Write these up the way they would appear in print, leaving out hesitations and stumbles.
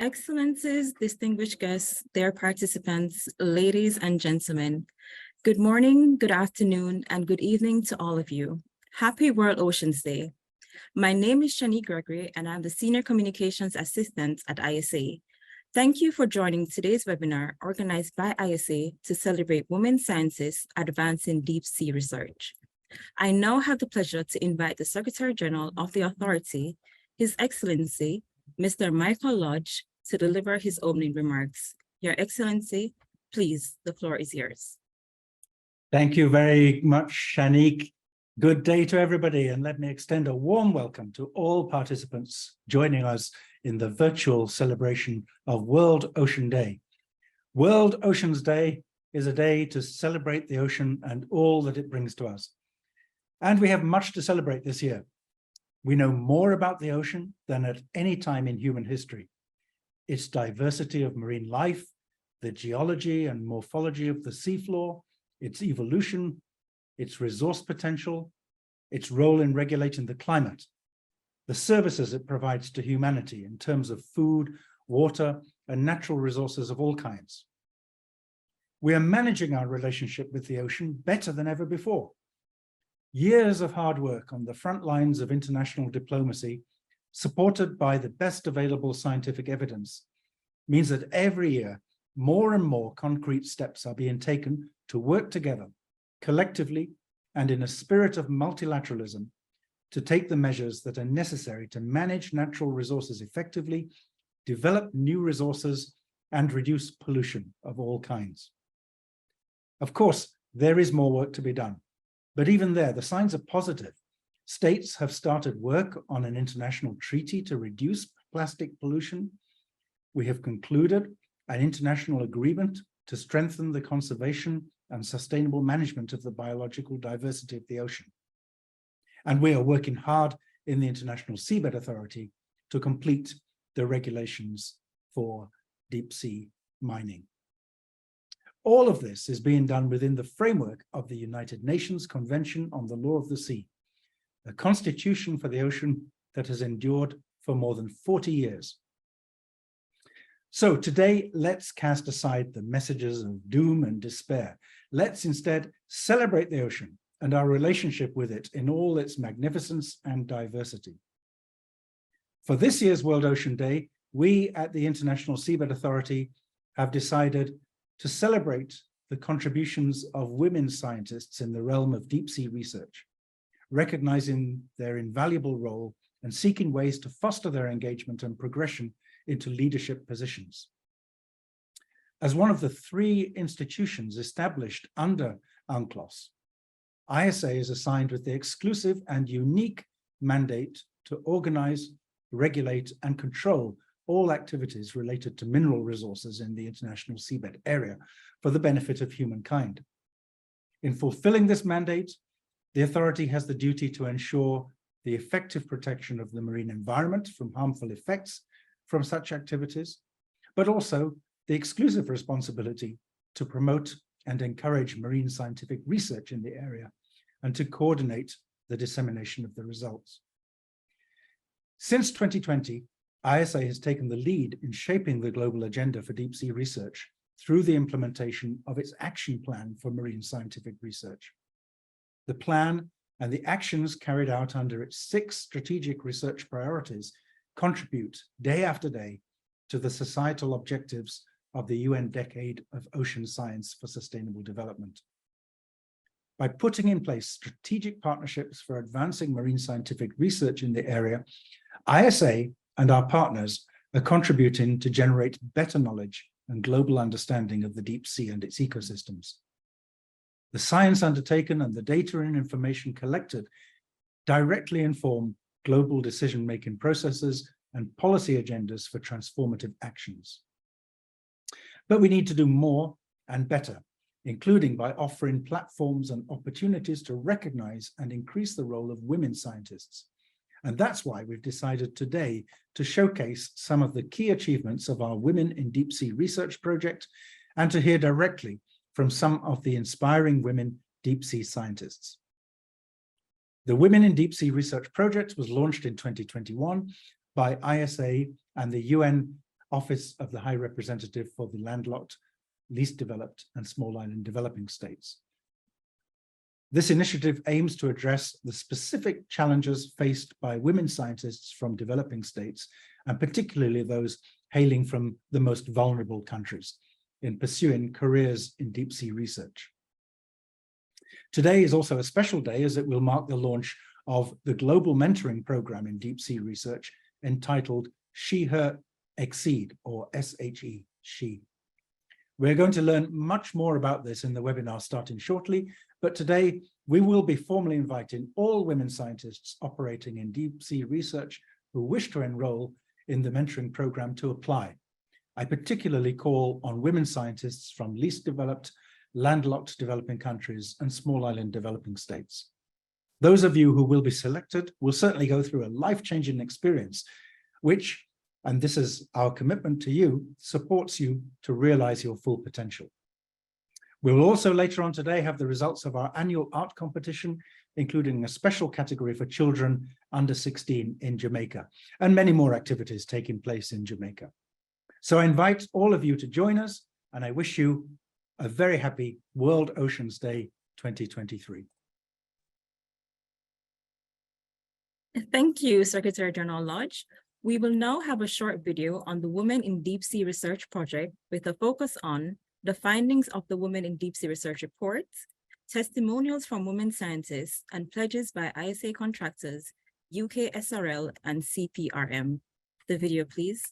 Excellencies, distinguished guests, dear participants, ladies and gentlemen, good morning, good afternoon, and good evening to all of you. Happy World Oceans Day. My name is S.H.E Gregory, and I'm the Senior Communications Assistant at ISA. Thank you for joining today's webinar organized by ISA to celebrate women scientists advancing deep sea research. I now have the pleasure to invite the Secretary General of the Authority, His Excellency, Mr. Michael Lodge, to deliver his opening remarks. Your Excellency, please, the floor is yours. Thank you very much, Shanique. Good day to everybody, and let me extend a warm welcome to all participants joining us in the virtual celebration of World Ocean Day. World Oceans Day is a day to celebrate the ocean and all that it brings to us. And we have much to celebrate this year. We know more about the ocean than at any time in human history. Its diversity of marine life, the geology and morphology of the seafloor, its evolution, its resource potential, its role in regulating the climate, the services it provides to humanity in terms of food, water, and natural resources of all kinds. We are managing our relationship with the ocean better than ever before. Years of hard work on the front lines of international diplomacy, supported by the best available scientific evidence, means that every year, more and more concrete steps are being taken to work together, collectively, and in a spirit of multilateralism, to take the measures that are necessary to manage natural resources effectively, develop new resources, and reduce pollution of all kinds. Of course, there is more work to be done. But even there, the signs are positive. States have started work on an international treaty to reduce plastic pollution. We have concluded an international agreement to strengthen the conservation and sustainable management of the biological diversity of the ocean. And we are working hard in the International Seabed Authority to complete the regulations for deep sea mining. All of this is being done within the framework of the United Nations Convention on the Law of the Sea, a constitution for the ocean that has endured for more than 40 years. So today, let's cast aside the messages of doom and despair. Let's instead celebrate the ocean and our relationship with it in all its magnificence and diversity. For this year's World Ocean Day, we at the International Seabed Authority have decided to celebrate the contributions of women scientists in the realm of deep sea research, recognizing their invaluable role and seeking ways to foster their engagement and progression into leadership positions. As one of the 3 institutions established under UNCLOS, ISA is assigned with the exclusive and unique mandate to organize, regulate, and control all activities related to mineral resources in the international seabed area for the benefit of humankind. In fulfilling this mandate, the authority has the duty to ensure the effective protection of the marine environment from harmful effects from such activities, but also the exclusive responsibility to promote and encourage marine scientific research in the area and to coordinate the dissemination of the results. Since 2020, ISA has taken the lead in shaping the global agenda for deep sea research through the implementation of its action plan for marine scientific research. The plan and the actions carried out under its 6 strategic research priorities contribute day after day to the societal objectives of the UN Decade of Ocean Science for Sustainable Development. By putting in place strategic partnerships for advancing marine scientific research in the area, ISA and our partners are contributing to generate better knowledge and global understanding of the deep sea and its ecosystems. The science undertaken and the data and information collected directly inform global decision-making processes and policy agendas for transformative actions. But we need to do more and better, including by offering platforms and opportunities to recognize and increase the role of women scientists. And that's why we've decided today to showcase some of the key achievements of our Women in Deep Sea Research project and to hear directly from some of the inspiring women deep sea scientists. The Women in Deep Sea Research project was launched in 2021 by ISA and the UN Office of the High Representative for the Landlocked, Least Developed and Small Island Developing States. This initiative aims to address the specific challenges faced by women scientists from developing states, and particularly those hailing from the most vulnerable countries, in pursuing careers in deep sea research. Today is also a special day, as it will mark the launch of the global mentoring program in deep sea research entitled S.H.E, Exceed, or S.H.E, S.H.E. We're going to learn much more about this in the webinar starting shortly, but today we will be formally inviting all women scientists operating in deep sea research who wish to enroll in the mentoring program to apply. I particularly call on women scientists from least developed, landlocked developing countries and small island developing states. Those of you who will be selected will certainly go through a life-changing experience, which, and this is our commitment to you, supports you to realize your full potential. We will also later on today have the results of our annual art competition, including a special category for children under 16 in Jamaica, and many more activities taking place in Jamaica. So I invite all of you to join us, and I wish you a very happy World Oceans Day 2023. Thank you, Secretary General Lodge. We will now have a short video on the Women in Deep Sea Research project with a focus on the findings of the Women in Deep Sea Research report, testimonials from women scientists, and pledges by ISA contractors, UK SRL, and CPRM. The video, please.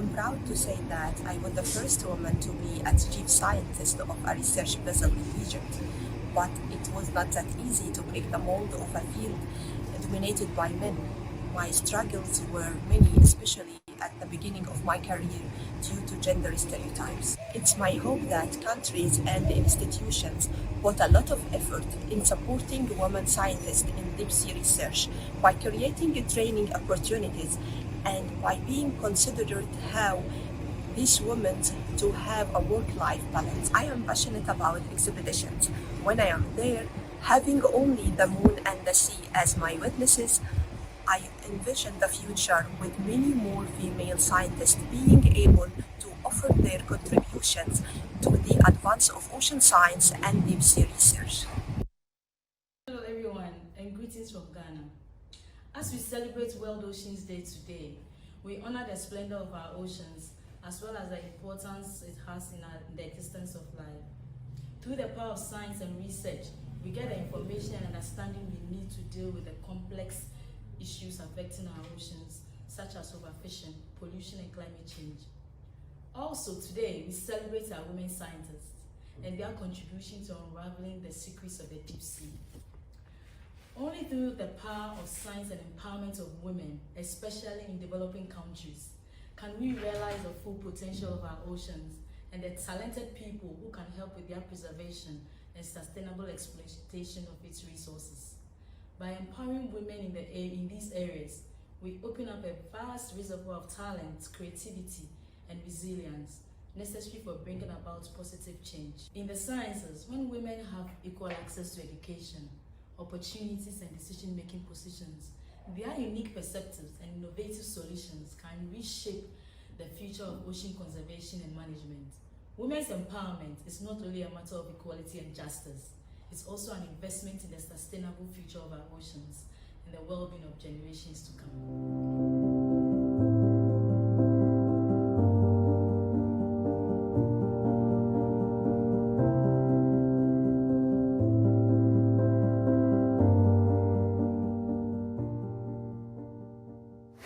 am proud to say that I was the first woman to be a chief scientist of a research vessel in Egypt. But it was not that easy to break the mold of a field dominated by men. My struggles were many, especially at the beginning of my career, due to gender stereotypes. It's my hope that countries and institutions put a lot of effort in supporting women scientists in deep sea research by creating training opportunities and by being considered how these women to have a work-life balance. I am passionate about expeditions. When I am there, having only the moon and the sea as my witnesses, I envision the future with many more female scientists being able to offer their contributions to the advance of ocean science and deep sea research. Hello everyone and greetings from Ghana. As we celebrate World Oceans Day today, we honor the splendor of our oceans as well as the importance it has in the existence of life. Through the power of science and research, we get the information and understanding we need to deal with the complex issues affecting our oceans, such as overfishing, pollution, and climate change. Also, today, we celebrate our women scientists and their contribution to unraveling the secrets of the deep sea. Only through the power of science and empowerment of women, especially in developing countries, can we realize the full potential of our oceans and the talented people who can help with their preservation and sustainable exploitation of its resources. By empowering women in these areas, we open up a vast reservoir of talent, creativity, and resilience necessary for bringing about positive change. In the sciences, when women have equal access to education, opportunities, and decision-making positions, their unique perspectives and innovative solutions can reshape the future of ocean conservation and management. Women's empowerment is not only a matter of equality and justice, it's also an investment in the sustainable future of our oceans and the well-being of generations to come.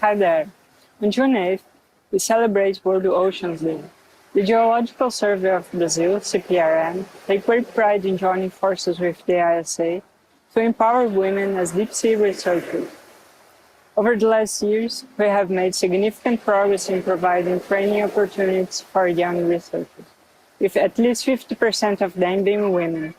Hi there. On June 8th, we celebrate World Oceans Day. The Geological Survey of Brazil, CPRM, take great pride in joining forces with the ISA to empower women as deep-sea researchers. Over the last years, we have made significant progress in providing training opportunities for young researchers, with at least 50% of them being women.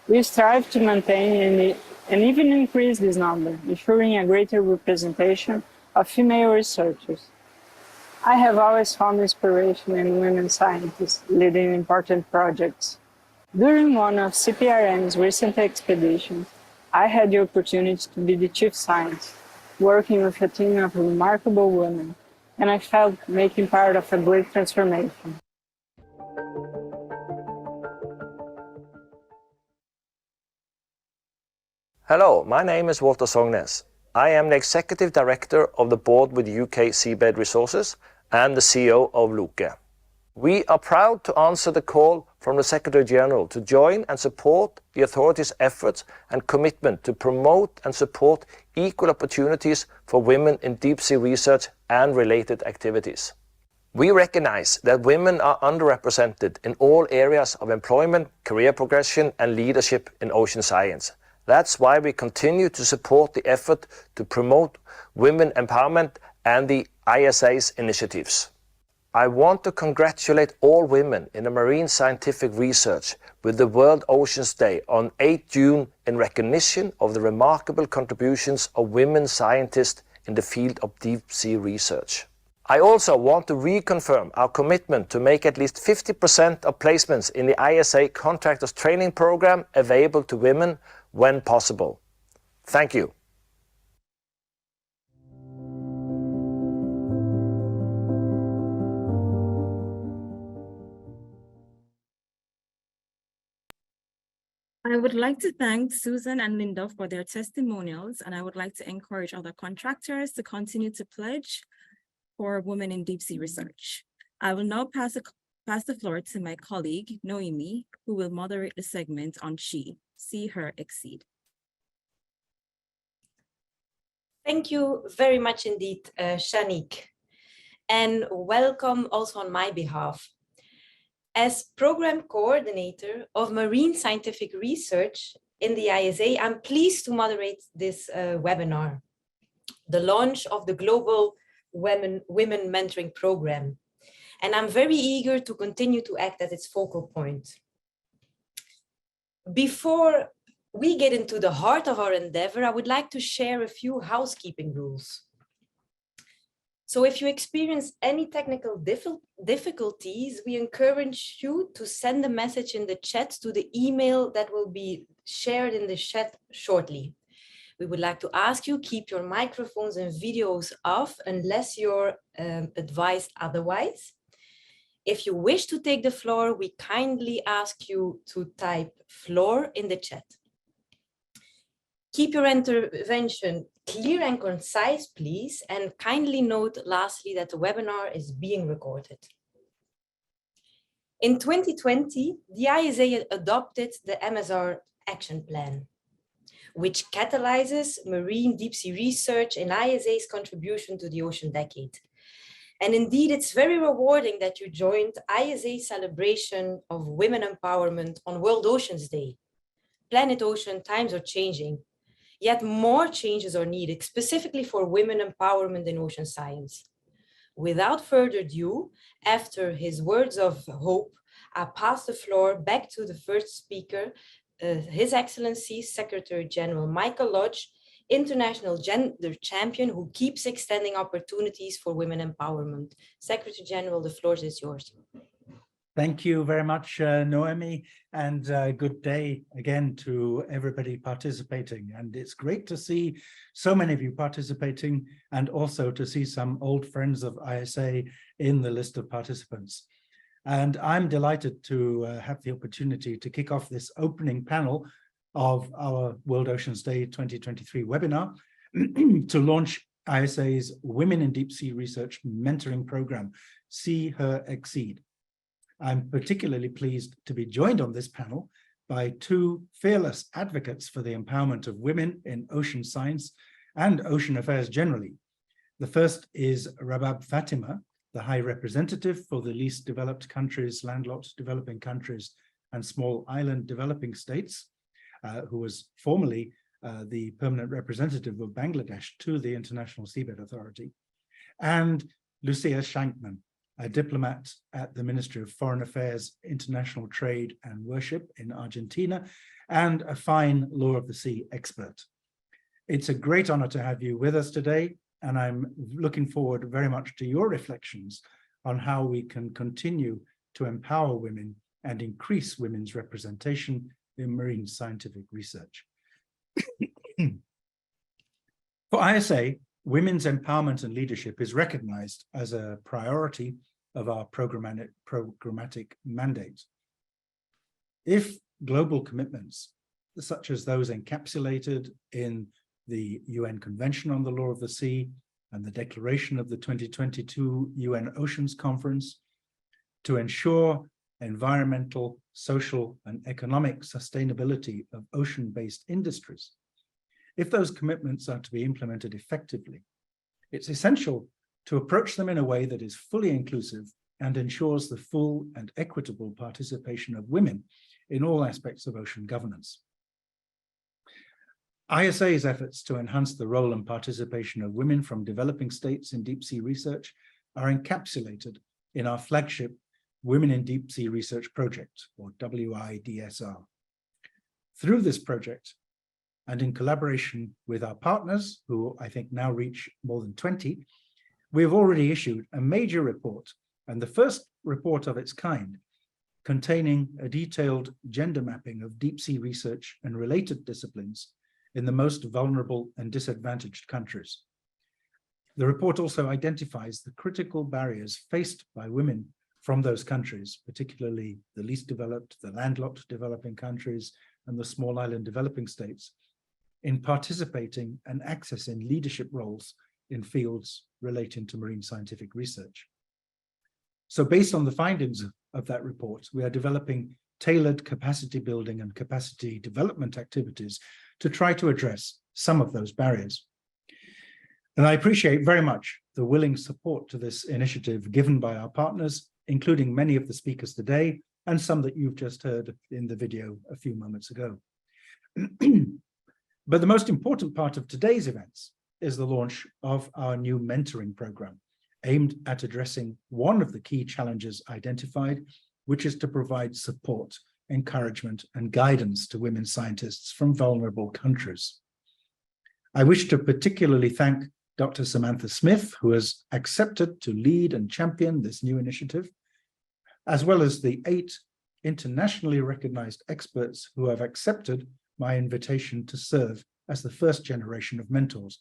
We strive to maintain and even increase this number, ensuring a greater representation of female researchers. I have always found inspiration in women scientists leading important projects. During one of CPRM's recent expeditions, I had the opportunity to be the chief scientist, working with a team of remarkable women, and I felt making part of a great transformation. Hello, my name is Walter Sognes. I am the Executive Director of the board with UK Seabed Resources and the CEO of Loke. We are proud to answer the call from the Secretary General to join and support the authorities' efforts and commitment to promote and support equal opportunities for women in deep-sea research and related activities. We recognize that women are underrepresented in all areas of employment, career progression, and leadership in ocean science. That's why we continue to support the effort to promote women empowerment and the ISA's initiatives. I want to congratulate all women in the marine scientific research with the World Oceans Day on 8 June in recognition of the remarkable contributions of women scientists in the field of deep-sea research. I also want to reconfirm our commitment to make at least 50% of placements in the ISA Contractors Training Program available to women when possible. Thank you. I would like to thank Susan and Linda for their testimonials, and I would like to encourage other contractors to continue to pledge for women in deep sea research. I will now pass the floor to my colleague, Noemi, who will moderate the segment on S.H.E, See Her Exceed. Thank you very much indeed, Shanique. and welcome also on my behalf. As Program Coordinator of Marine Scientific Research in the ISA, I'm pleased to moderate this webinar, the launch of the Global Women Mentoring Program. And I'm very eager to continue to act as its focal point. Before we get into the heart of our endeavor, I would like to share a few housekeeping rules. So if you experience any technical difficulties, we encourage you to send a message in the chat to the email that will be shared in the chat shortly. We would like to ask you keep your microphones and videos off unless you're advised otherwise. If you wish to take the floor, we kindly ask you to type floor in the chat. Keep your intervention clear and concise, please, and kindly note lastly that the webinar is being recorded. In 2020, the ISA adopted the MSR Action Plan, which catalyzes marine deep sea research and ISA's contribution to the ocean decade. And indeed, it's very rewarding that you joined ISA's celebration of women empowerment on World Oceans Day. Planet Ocean, times are changing, yet more changes are needed, specifically for women empowerment in ocean science. Without further ado, after his words of hope, I pass the floor back to the first speaker, His Excellency Secretary General Michael Lodge, International Gender Champion who keeps extending opportunities for women empowerment. Secretary General, the floor is yours. Thank you very much, Noemi, and good day again to everybody participating. And it's great to see so many of you participating and also to see some old friends of ISA in the list of participants. And I'm delighted to have the opportunity to kick off this opening panel of our World Oceans Day 2023 webinar to launch ISA's Women in Deep Sea Research Mentoring Program, S.H.E. I'm particularly pleased to be joined on this panel by two fearless advocates for the empowerment of women in ocean science and ocean affairs generally. The first is Rabab Fatima, the High Representative for the least developed countries, landlocked developing countries, and small island developing states, who was formerly the permanent representative of Bangladesh to the International Seabed Authority, and Lucia Shankman, a diplomat at the Ministry of Foreign Affairs, International Trade and Worship in Argentina, and a fine law of the sea expert. It's a great honor to have you with us today, and I'm looking forward very much to your reflections on how we can continue to empower women and increase women's representation in marine scientific research. For ISA, women's empowerment and leadership is recognized as a priority of our programmatic mandate. If global commitments, such as those encapsulated in the UN Convention on the Law of the Sea and the declaration of the 2022 UN Oceans Conference, to ensure environmental, social, and economic sustainability of ocean-based industries, if those commitments are to be implemented effectively, it's essential to approach them in a way that is fully inclusive and ensures the full and equitable participation of women in all aspects of ocean governance. ISA's efforts to enhance the role and participation of women from developing states in deep sea research are encapsulated in our flagship Women in Deep Sea Research project, or WIDSR. Through this project, and in collaboration with our partners, who I think now reach more than 20, we have already issued a major report, and the first report of its kind, containing a detailed gender mapping of deep sea research and related disciplines in the most vulnerable and disadvantaged countries. The report also identifies the critical barriers faced by women from those countries, particularly the least developed, the landlocked developing countries, and the small island developing states, in participating and accessing leadership roles in fields relating to marine scientific research. So based on the findings of that report, we are developing tailored capacity building and capacity development activities to try to address some of those barriers. And I appreciate very much the willing support to this initiative given by our partners, including many of the speakers today, and some that you've just heard in the video a few moments ago. But the most important part of today's events is the launch of our new mentoring program, aimed at addressing one of the key challenges identified, which is to provide support, encouragement, and guidance to women scientists from vulnerable countries. I wish to particularly thank Dr. Samantha Smith, who has accepted to lead and champion this new initiative, as well as the 8 internationally recognized experts who have accepted my invitation to serve as the first generation of mentors.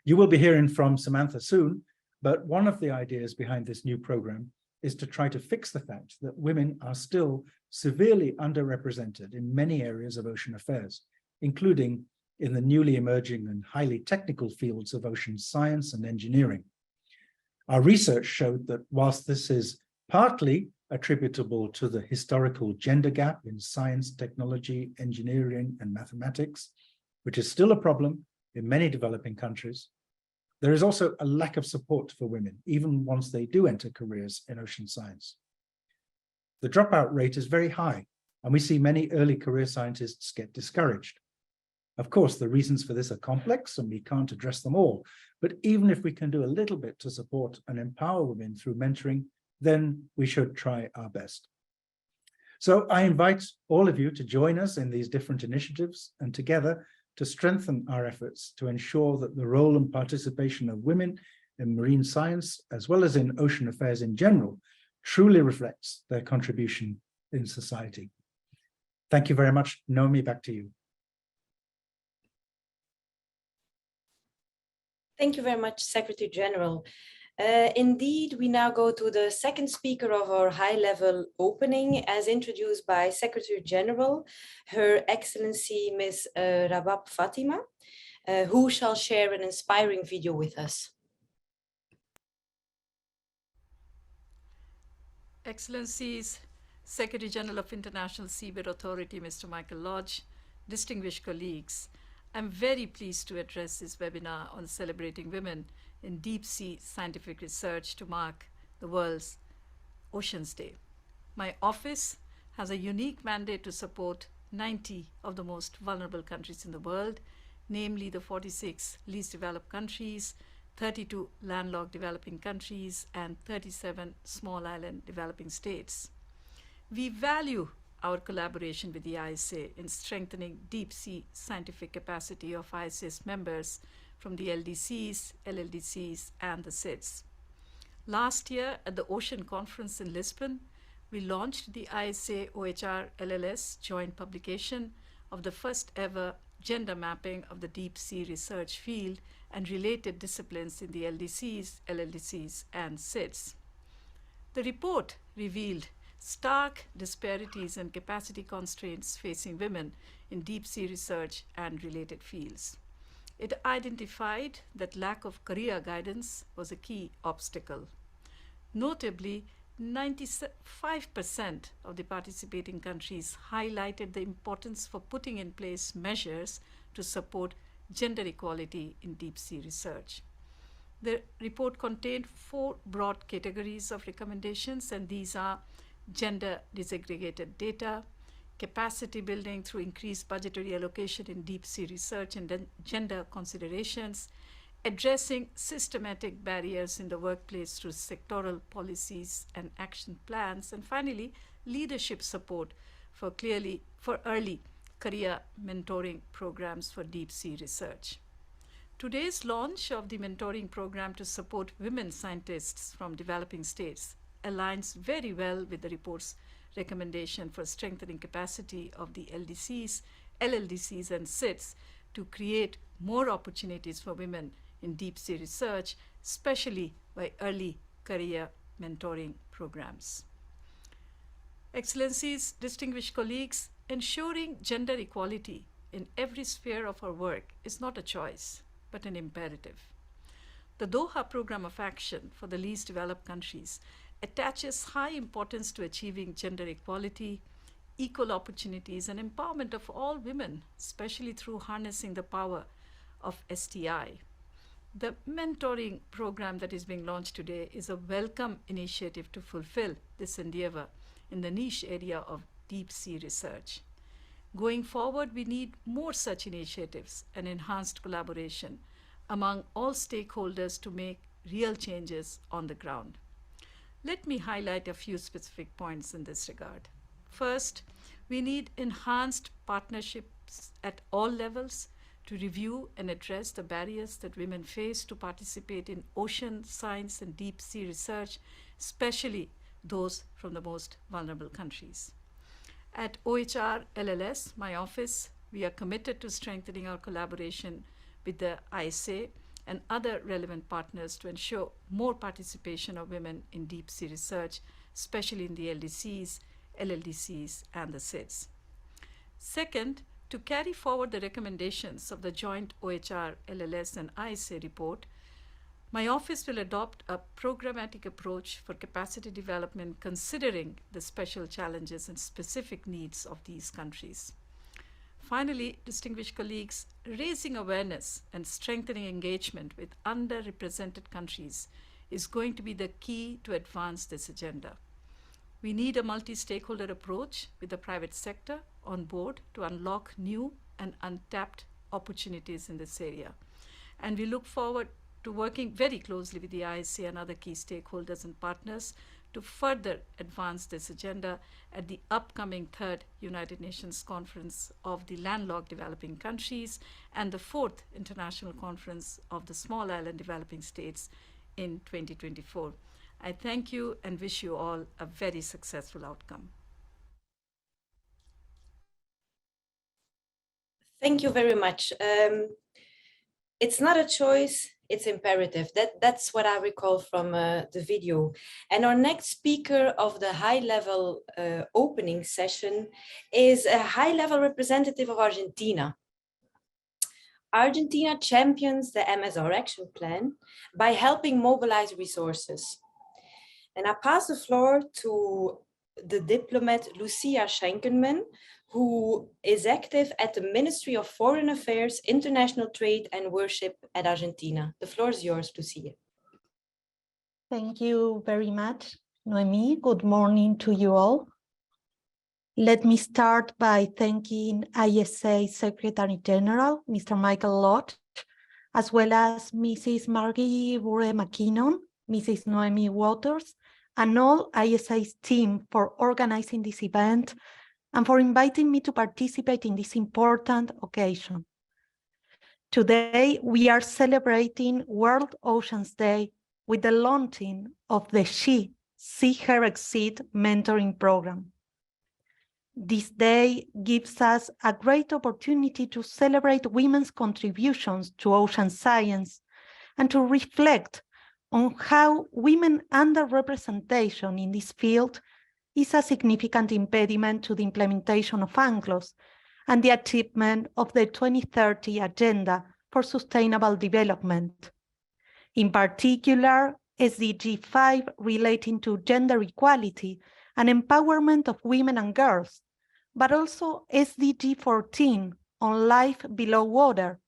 You will be hearing from Samantha soon, but one of the ideas behind this new program is to try to fix the fact that women are still severely underrepresented in many areas of ocean affairs, including in the newly emerging and highly technical fields of ocean science and engineering. Our research showed that whilst this is partly attributable to the historical gender gap in science, technology, engineering, and mathematics, which is still a problem in many developing countries, there is also a lack of support for women, even once they do enter careers in ocean science. The dropout rate is very high, and we see many early career scientists get discouraged. Of course, the reasons for this are complex and we can't address them all, but even if we can do a little bit to support and empower women through mentoring, then we should try our best. So I invite all of you to join us in these different initiatives and together to strengthen our efforts to ensure that the role and participation of women in marine science, as well as in ocean affairs in general, truly reflects their contribution in society. Thank you very much. Naomi, back to you. Thank you very much, Secretary General. Indeed, we now go to the second speaker of our high-level opening, as introduced by Secretary General, Her Excellency Ms. Rabab Fatima, who shall share an inspiring video with us. Excellencies, Secretary General of International Seabed Authority, Mr. Michael Lodge, distinguished colleagues, I'm very pleased to address this webinar on celebrating women in deep sea scientific research to mark the world's Oceans Day. My office has a unique mandate to support 90 of the most vulnerable countries in the world, namely the 46 least developed countries, 32 landlocked developing countries, and 37 small island developing states. We value our collaboration with the ISA in strengthening deep sea scientific capacity of ISA's members from the LDCs, LLDCs, and the S.H.E. Last year at the Ocean Conference in Lisbon, we launched the ISA OHR LLS joint publication of the first ever gender mapping of the deep sea research field and related disciplines in the LDCs, LLDCs, and S.H.E. The report revealed stark disparities and capacity constraints facing women in deep sea research and related fields. It identified that lack of career guidance was a key obstacle. Notably, 95% of the participating countries highlighted the importance for putting in place measures to support gender equality in deep sea research. The report contained 4 broad categories of recommendations, and these are gender disaggregated data, capacity building through increased budgetary allocation in deep sea research and gender considerations, addressing systematic barriers in the workplace through sectoral policies and action plans, and finally, leadership support for early career mentoring programs for deep sea research. Today's launch of the mentoring program to support women scientists from developing states aligns very well with the report's recommendation for strengthening capacity of the LDCs, LLDCs, and S.H.E. to create more opportunities for women in deep sea research, especially by early career mentoring programs. Excellencies, distinguished colleagues, ensuring gender equality in every sphere of our work is not a choice, but an imperative. The Doha Programme of Action for the Least Developed Countries attaches high importance to achieving gender equality, equal opportunities, and empowerment of all women, especially through harnessing the power of STI. The mentoring program that is being launched today is a welcome initiative to fulfill this endeavor in the niche area of deep sea research. Going forward, we need more such initiatives and enhanced collaboration among all stakeholders to make real changes on the ground. Let me highlight a few specific points in this regard. First, we need enhanced partnerships at all levels to review and address the barriers that women face to participate in ocean science and deep sea research, especially those from the most vulnerable countries. At OHR LLS, my office, we are committed to strengthening our collaboration with the ISA and other relevant partners to ensure more participation of women in deep sea research, especially in the LDCs, LLDCs, and the SIDS. Second, to carry forward the recommendations of the joint OHR, LLS, and ISA report, my office will adopt a programmatic approach for capacity development considering the special challenges and specific needs of these countries. Finally, distinguished colleagues, raising awareness and strengthening engagement with underrepresented countries is going to be the key to advance this agenda. We need a multi-stakeholder approach with the private sector on board to unlock new and untapped opportunities in this area. And we look forward to working very closely with the ISA and other key stakeholders and partners to further advance this agenda at the upcoming 3rd United Nations Conference of the Landlocked Developing Countries and the 4th International Conference of the Small Island Developing States in 2024. I thank you and wish you all a very successful outcome. Thank you very much. It's not a choice, it's imperative. That's what I recall from the video. And our next speaker of the high-level opening session is a high-level representative of Argentina. Argentina champions the MSR action plan by helping mobilize resources. And I pass the floor to the diplomat Lucia Schenkenman, who is active at the Ministry of Foreign Affairs, International Trade and Worship at Argentina. The floor is yours, Lucia. Thank you very much, Noemi. Good morning to you all. Let me start by thanking ISA Secretary General, Mr. Michael Lodge, as well as Mrs. Margie Burre-McKinnon, Mrs. Noemi Waters, and all ISA's team for organizing this event and for inviting me to participate in this important occasion. Today, we are celebrating World Oceans Day with the launching of the S.H.E See Her Exceed mentoring program. This day gives us a great opportunity to celebrate women's contributions to ocean science and to reflect on how women underrepresentation in this field is a significant impediment to the implementation of UNCLOS and the achievement of the 2030 Agenda for Sustainable Development. In particular, SDG 5 relating to gender equality and empowerment of women and girls, but also SDG 14 on life below water,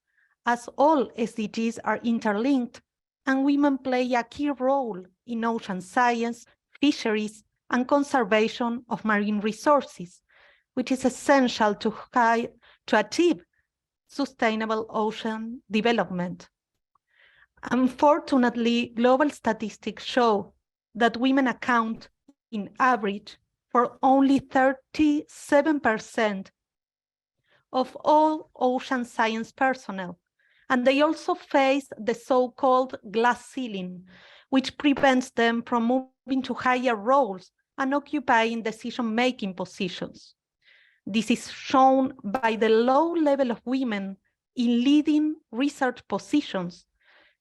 as all SDGs are interlinked and women play a key role in ocean science, fisheries, and conservation of marine resources, which is essential to achieve sustainable ocean development. Unfortunately, global statistics show that women account, in average, for only 37% of all ocean science personnel, and they also face the so-called glass ceiling, which prevents them from moving to higher roles and occupying decision-making positions. This is shown by the low level of women in leading research positions.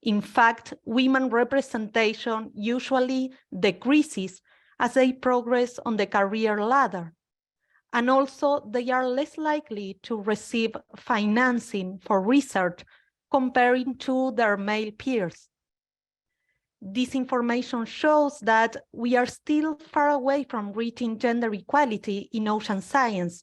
In fact, women representation usually decreases as they progress on the career ladder. And also, they are less likely to receive financing for research comparing to their male peers. This information shows that we are still far away from reaching gender equality in ocean science.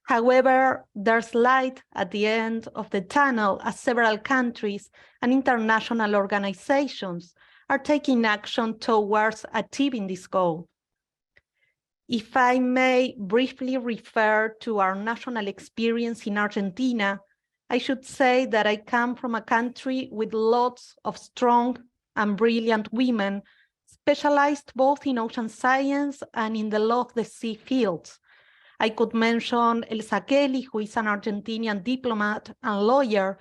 However, there's light at the end of the tunnel as several countries and international organizations are taking action towards achieving this goal. If I may briefly refer to our national experience in Argentina, I should say that I come from a country with lots of strong and brilliant women, specialized both in ocean science and in the law of the sea fields. I could mention S.H.E, who is an Argentinian diplomat and lawyer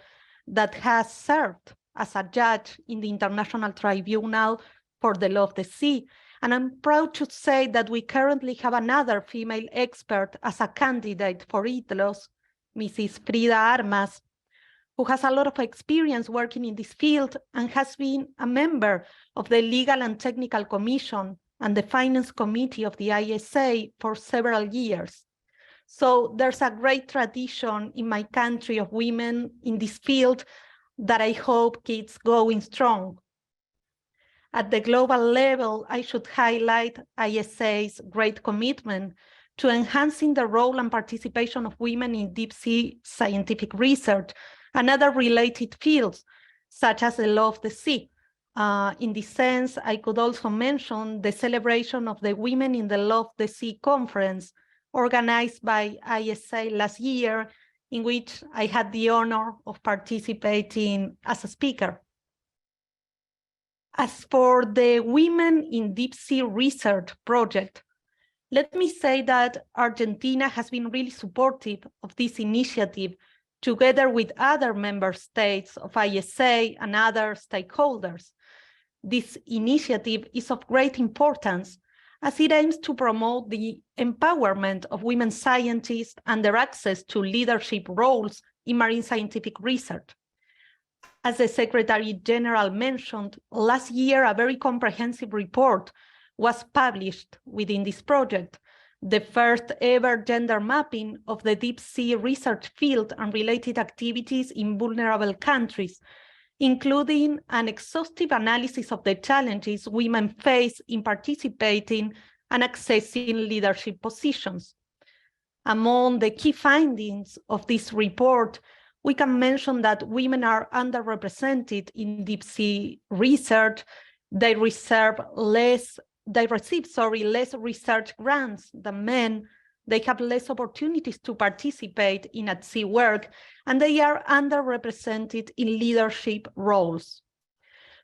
that has served as a judge in the International Tribunal for the Law of the Sea. And I'm proud to say that we currently have another female expert as a candidate for ITLOS, Mrs. Frida Armas, who has a lot of experience working in this field and has been a member of the Legal and Technical Commission and the Finance Committee of the ISA for several years. So there's a great tradition in my country of women in this field that I hope keeps going strong. At the global level, I should highlight ISA's great commitment to enhancing the role and participation of women in deep sea scientific research and other related fields, such as the law of the sea. In this sense, I could also mention the celebration of the Women in the Law of the Sea conference organized by ISA last year, in which I had the honor of participating as a speaker. As for the Women in Deep Sea Research project, let me say that Argentina has been really supportive of this initiative, together with other member states of ISA and other stakeholders. This initiative is of great importance as it aims to promote the empowerment of women scientists and their access to leadership roles in marine scientific research. As the Secretary General mentioned, last year a very comprehensive report was published within this project, the first ever gender mapping of the deep sea research field and related activities in vulnerable countries, including an exhaustive analysis of the challenges women face in participating and accessing leadership positions. Among the key findings of this report, we can mention that women are underrepresented in deep sea research. They receive less research grants than men. They have less opportunities to participate in at-sea work, and they are underrepresented in leadership roles.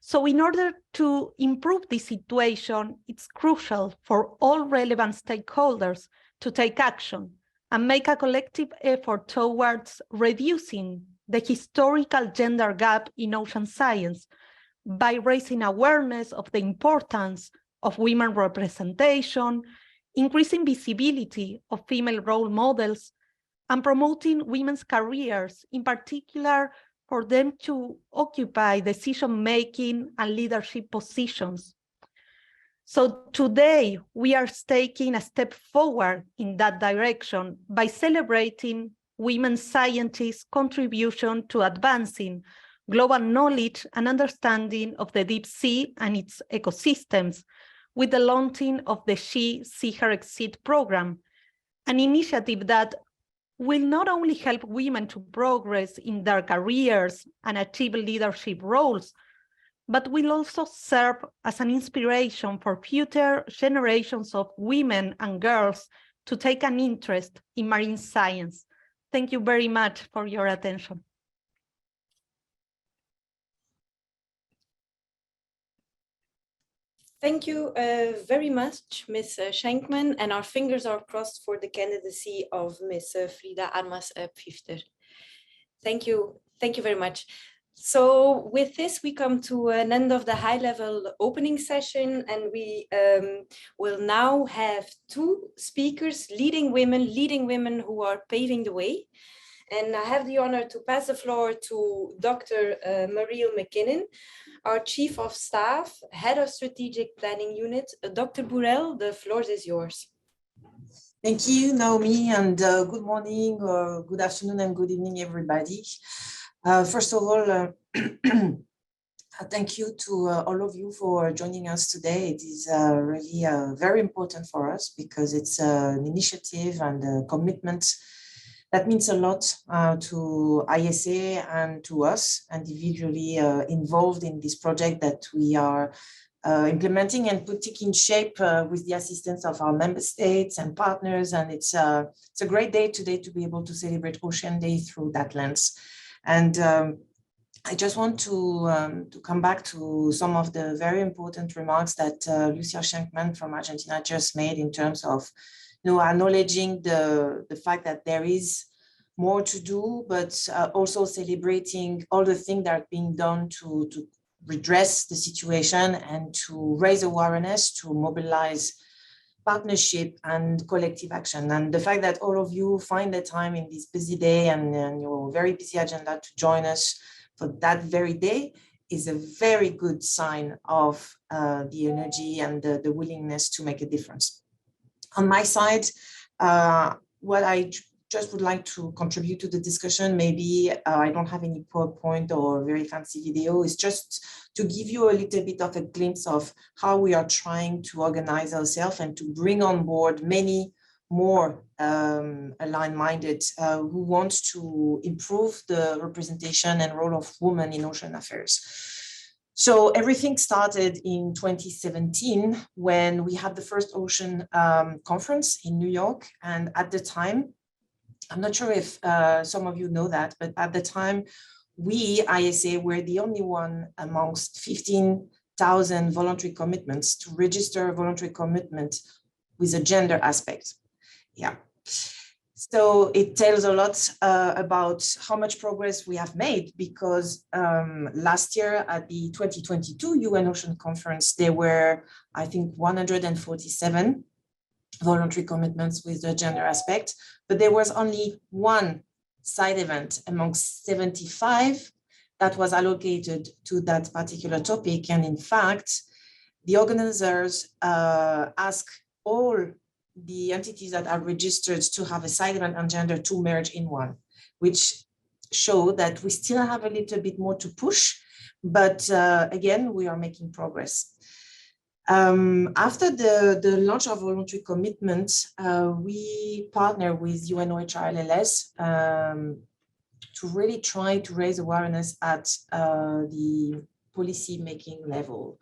So in order to improve this situation, it's crucial for all relevant stakeholders to take action and make a collective effort towards reducing the historical gender gap in ocean science by raising awareness of the importance of women representation, increasing visibility of female role models, and promoting women's careers, in particular for them to occupy decision-making and leadership positions. So today, we are taking a step forward in that direction by celebrating women scientists' contribution to advancing global knowledge and understanding of the deep sea and its ecosystems with the launching of the S.H.E See Her Exceed program, an initiative that will not only help women to progress in their careers and achieve leadership roles, but will also serve as an inspiration for future generations of women and girls to take an interest in marine science. Thank you very much for your attention. Thank you very much, Ms. Schenkman, and our fingers are crossed for the candidacy of Ms. Frida Armas-Pfifter. Thank you very much. So with this, we come to an end of the high-level opening session, and we will now have two speakers, leading women who are paving the way. And I have the honor to pass the floor to Dr. Mariel McKinnon, our Chief of Staff, Head of Strategic Planning Unit. Dr. Burrell, the floor is yours. Thank you, Naomi, and good morning, good afternoon, and good evening, everybody. First of all, thank you to all of you for joining us today. It is really very important for us because it's an initiative and a commitment That means a lot to ISA and to us individually involved in this project that we are implementing and putting in shape with the assistance of our member states and partners. And it's a great day today to be able to celebrate Ocean Day through that lens. And I just want to come back to some of the very important remarks that Lucia Schenkman from Argentina just made in terms of, acknowledging the fact that there is more to do, but also celebrating all the things that are being done to redress the situation and to raise awareness, to mobilize partnership and collective action. And the fact that all of you find the time in this busy day and your very busy agenda to join us for that very day is a very good sign of the energy and the willingness to make a difference. On my side, what I just would like to contribute to the discussion, maybe I don't have any PowerPoint or very fancy video, is just to give you a little bit of a glimpse of how we are trying to organize ourselves and to bring on board many more aligned-minded who want to improve the representation and role of women in ocean affairs. So everything started in 2017 when we had the first ocean conference in New York. And at the time, I'm not sure if some of you know that, but at the time, we, ISA, were the only one amongst 15,000 voluntary commitments to register a voluntary commitment with a gender aspect. Yeah. So it tells a lot about how much progress we have made, because last year at the 2022 UN Ocean Conference, there were, I think, 147 voluntary commitments with the gender aspect, but there was only one side event amongst 75 that was allocated to that particular topic. And in fact, the organizers asked all the entities that are registered to have a side event on gender to merge in one, which show that we still have a little bit more to push, but again, we are making progress. After the launch of voluntary commitment, we partner with UNOHR-LLS to really try to raise awareness at the policy making level.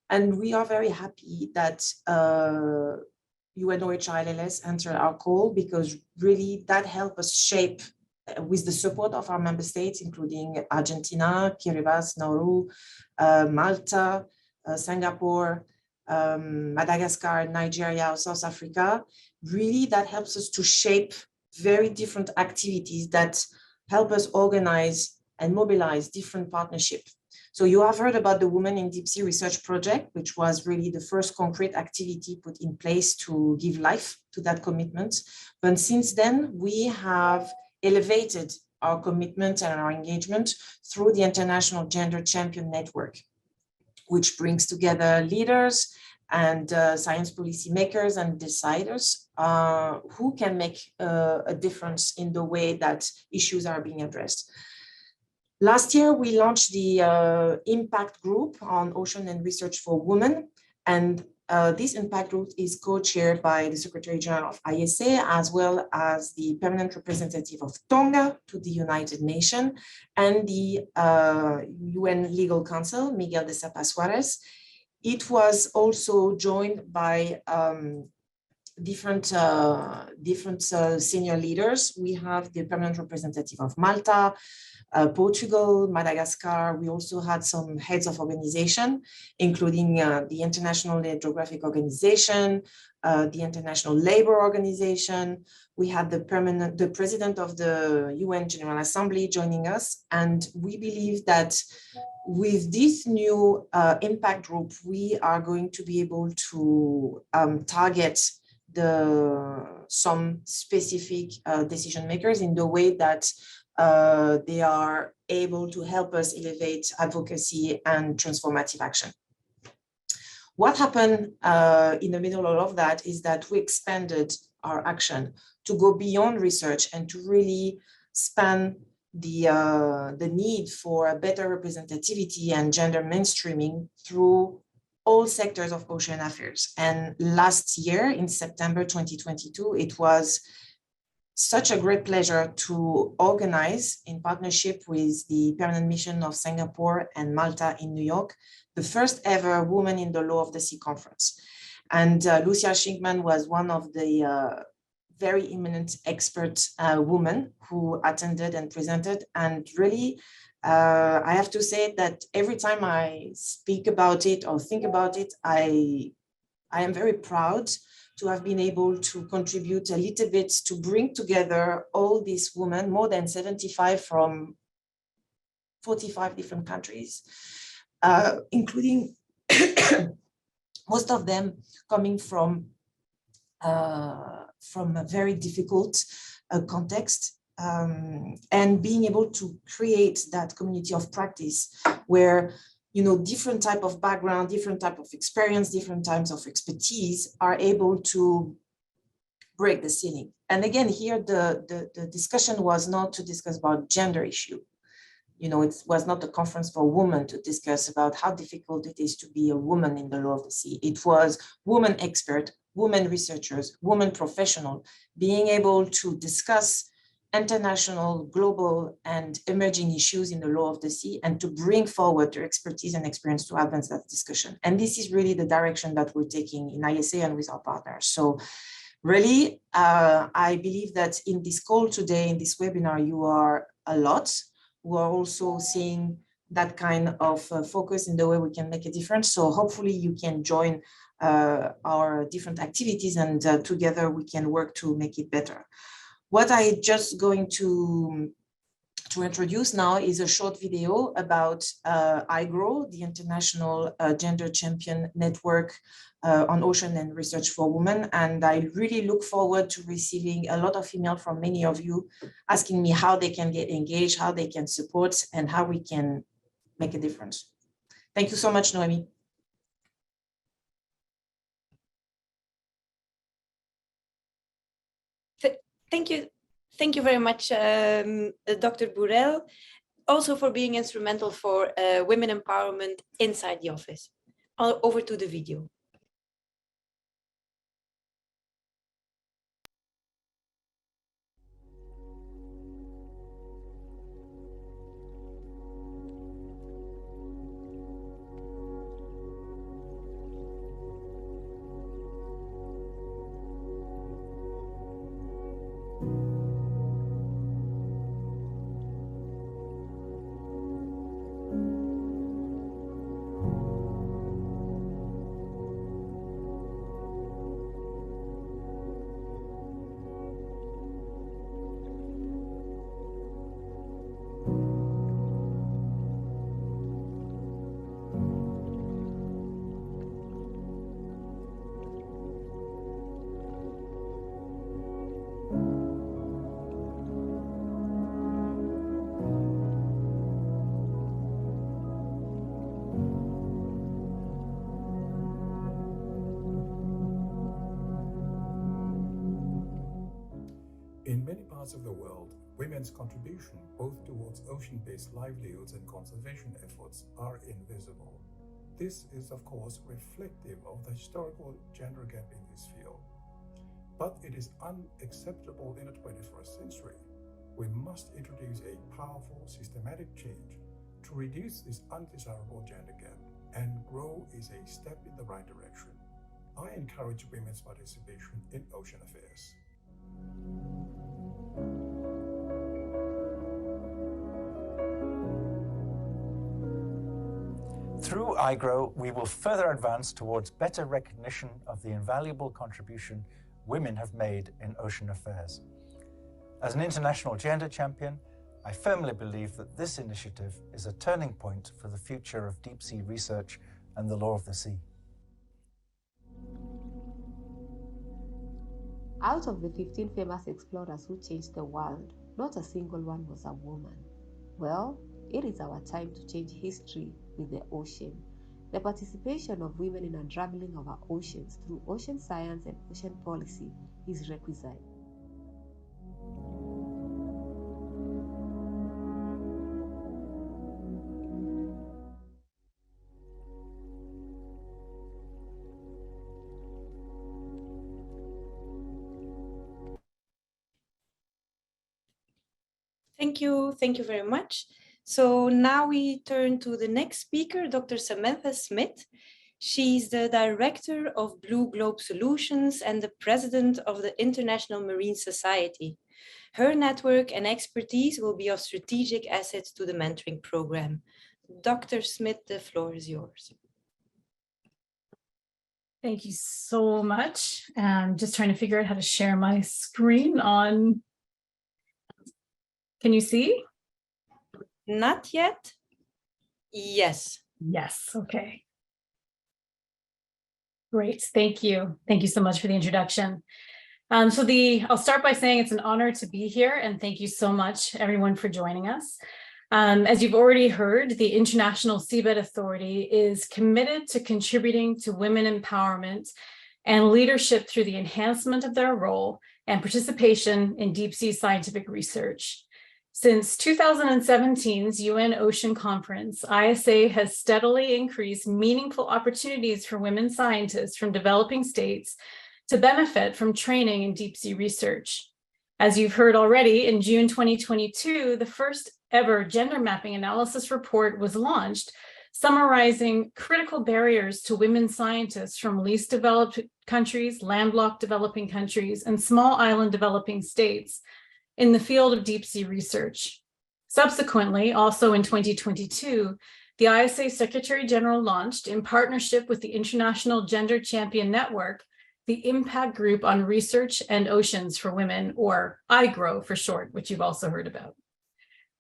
And we are very happy that UNOHR-LLS answered our call, because really that helped us shape, with the support of our member states, including Argentina, Kiribati, Nauru, Malta, Singapore, Madagascar, Nigeria, South Africa. Really, that helps us to shape very different activities that help us organize and mobilize different partnerships. So you have heard about the Women in Deep Sea Research Project, which was really the first concrete activity put in place to give life to that commitment. But since then, we have elevated our commitment and our engagement through the International Gender Champion Network, which brings together leaders and science policy makers and deciders who can make a difference in the way that issues are being addressed. Last year, we launched the Impact Group on Ocean and Research for Women. And this Impact Group is co-chaired by the Secretary General of ISA, as well as the Permanent Representative of Tonga to the United Nations, and the UN Legal Counsel, Miguel de Sapa Suarez. It was also joined by different senior leaders. We have the Permanent Representative of Malta, Portugal, Madagascar. We also had some heads of organization, including the International Hydrographic Organization, the International Labour Organization. We had the president of the UN General Assembly joining us. And we believe that with this new impact group, we are going to be able to target some specific decision makers in the way that they are able to help us elevate advocacy and transformative action. What happened in the middle of all of that is that we expanded our action to go beyond research and to really span the need for a better representativity and gender mainstreaming through all sectors of ocean affairs. And last year, in September 2022, it was such a great pleasure to organize, in partnership with the Permanent Mission of Singapore and Malta in New York, the first ever Women in the Law of the Sea conference. And Lucia Schinkman was one of the very eminent expert women who attended and presented. And really, I have to say that every time I speak about it or think about it, I am very proud to have been able to contribute a little bit to bring together all these women, more than 75 from 45 different countries, including most of them coming from a very difficult context, and being able to create that community of practice where different type of background, different type of experience, different types of expertise are able to break the ceiling. And again, here the discussion was not to discuss about gender issue. It was not a conference for women to discuss about how difficult it is to be a woman in the law of the sea. It was women expert, women researchers, women professional being able to discuss international, global, and emerging issues in the law of the sea and to bring forward their expertise and experience to advance that discussion. And this is really the direction that we're taking in ISA and with our partners. So really, I believe that in this call today, in this webinar, you are a lot who are also seeing that kind of focus in the way we can make a difference. So hopefully you can join our different activities, and together we can work to make it better. What I just going to introduce now is a short video about IGROW, the International Gender Champion Network on Ocean and Research for Women. And I really look forward to receiving a lot of email from many of you asking me how they can get engaged, how they can support, and how we can make a difference. Thank you so much, Noemi. Thank you very much, Dr. Burrell, also for being instrumental for women empowerment inside the office. Over to the video. In many parts of the world, women's contribution both towards ocean-based livelihoods and conservation efforts are invisible. This is, of course, reflective of the historical gender gap in this field. But it is unacceptable in the 21st century. We must introduce a powerful, systematic change to reduce this undesirable gender gap, and GROW is a step in the right direction. I encourage women's participation in ocean affairs. Through IGROW, we will further advance towards better recognition of the invaluable contribution women have made in ocean affairs. As an international gender champion, I firmly believe that this initiative is a turning point for the future of deep sea research and the law of the sea. Out of the 15 famous explorers who changed the world, not a single one was a woman. Well, it is our time to change history with the ocean. The participation of women in unraveling our oceans through ocean science and ocean policy is requisite. Thank you very much. So now we turn to the next speaker, Dr. Samantha Smith. She's the Director of Blue Globe Solutions and the President of the International Marine Society. Her network and expertise will be of strategic assets to the mentoring program. Dr. Smith, the floor is yours. Thank you so much. I'm just trying to figure out how to share my screen on. Can you see? Not yet. Yes. Yes. Okay. Great. Thank you. Thank you so much for the introduction. I'll start by saying it's an honor to be here, and thank you so much, everyone, for joining us. As you've already heard, the International Seabed Authority is committed to contributing to women empowerment and leadership through the enhancement of their role and participation in deep sea scientific research. Since 2017's UN Ocean Conference, ISA has steadily increased meaningful opportunities for women scientists from developing states to benefit from training in deep sea research. As you've heard already, in June 2022, the first ever gender mapping analysis report was launched, summarizing critical barriers to women scientists from least developed countries, landlocked developing countries, and small island developing states in the field of deep sea research. Subsequently, also in 2022, the ISA Secretary General launched, in partnership with the International Gender Champion Network, the Impact Group on Research and Oceans for Women, or IGROW for short, which you've also heard about.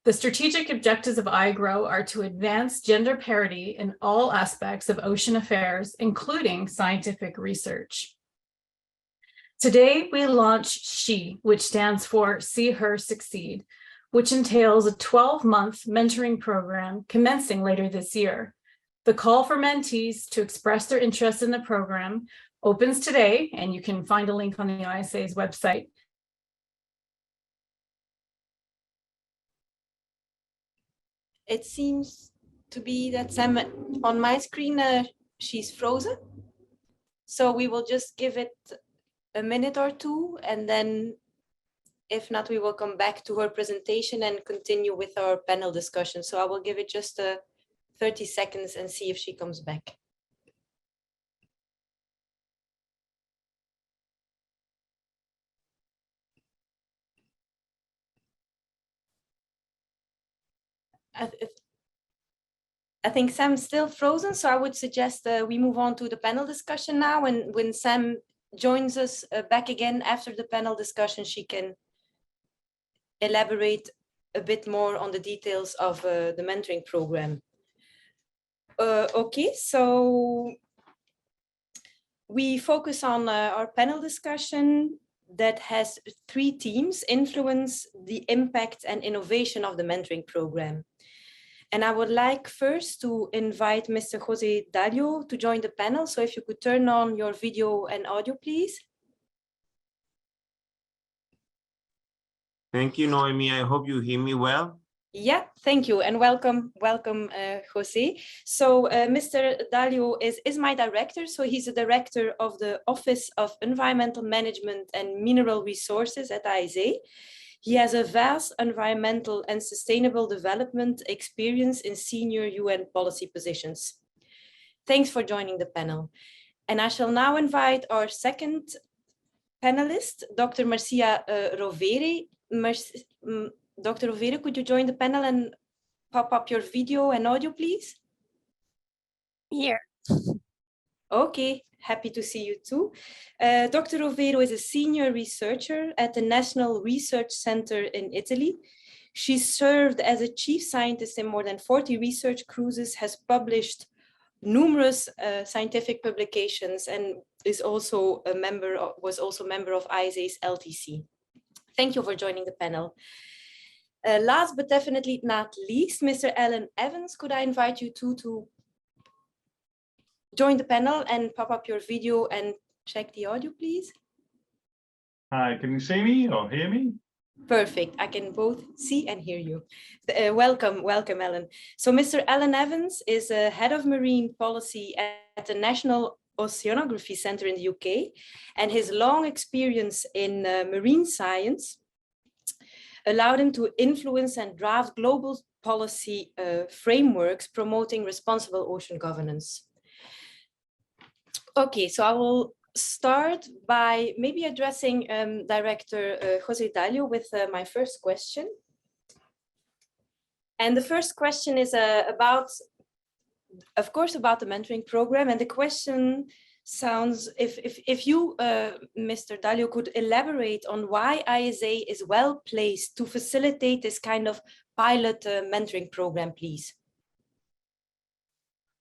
The strategic objectives of IGROW are to advance gender parity in all aspects of ocean affairs, including scientific research. Today, we launch S.H.E, which stands for See Her Succeed, which entails a 12-month mentoring program commencing later this year. The call for mentees to express their interest in the program opens today, and you can find a link on the ISA's website. It seems to be that Sam, on my screen, she's frozen. So we will just give it a minute or two, and then if not, we will come back to her presentation and continue with our panel discussion. So I will give it just 30 seconds and see if she comes back. I think Sam's still frozen, so I would suggest we move on to the panel discussion now. And when Sam joins us back again after the panel discussion, she can elaborate a bit more on the details of the mentoring program. Okay, so we focus on our panel discussion that has 3 themes: influence, the impact, and innovation of the mentoring program. And I would like first to invite Mr. Jose Dalio to join the panel. So if you could turn on your video and audio, please. Thank you, Noemi. I hope you hear me well. Yeah, thank you, and welcome, Jose. So Mr. Dalio is my director. So he's the director of the Office of Environmental Management and Mineral Resources at ISA. He has a vast environmental and sustainable development experience in senior UN policy positions. Thanks for joining the panel. And I shall now invite our second panelist, Dr. Marcia Rovere. Dr. Rovere, could you join the panel and pop up your video and audio, please? Here. Okay, happy to see you too. Dr. Rovero is a senior researcher at the National Research Center in Italy. She served as a chief scientist in more than 40 research cruises, has published numerous scientific publications, and is also a member was also a member of ISA's LTC. Thank you for joining the panel. Last but definitely not least, Mr. Alan Evans, could I invite you to join the panel and pop up your video and check the audio, please? Hi, can you see me or hear me? Perfect. I can both see and hear you. Welcome, Alan. So Mr. Alan Evans is head of marine policy at the National Oceanography Center in the UK, and his long experience in marine science allow them to influence and draft global policy frameworks promoting responsible ocean governance. Okay, so I will start by maybe addressing Director José Dalio with my first question. And the first question is about, of course, about the mentoring program. And the question sounds, if you, Mr. Dalio, could elaborate on why ISA is well placed to facilitate this kind of pilot mentoring program, please.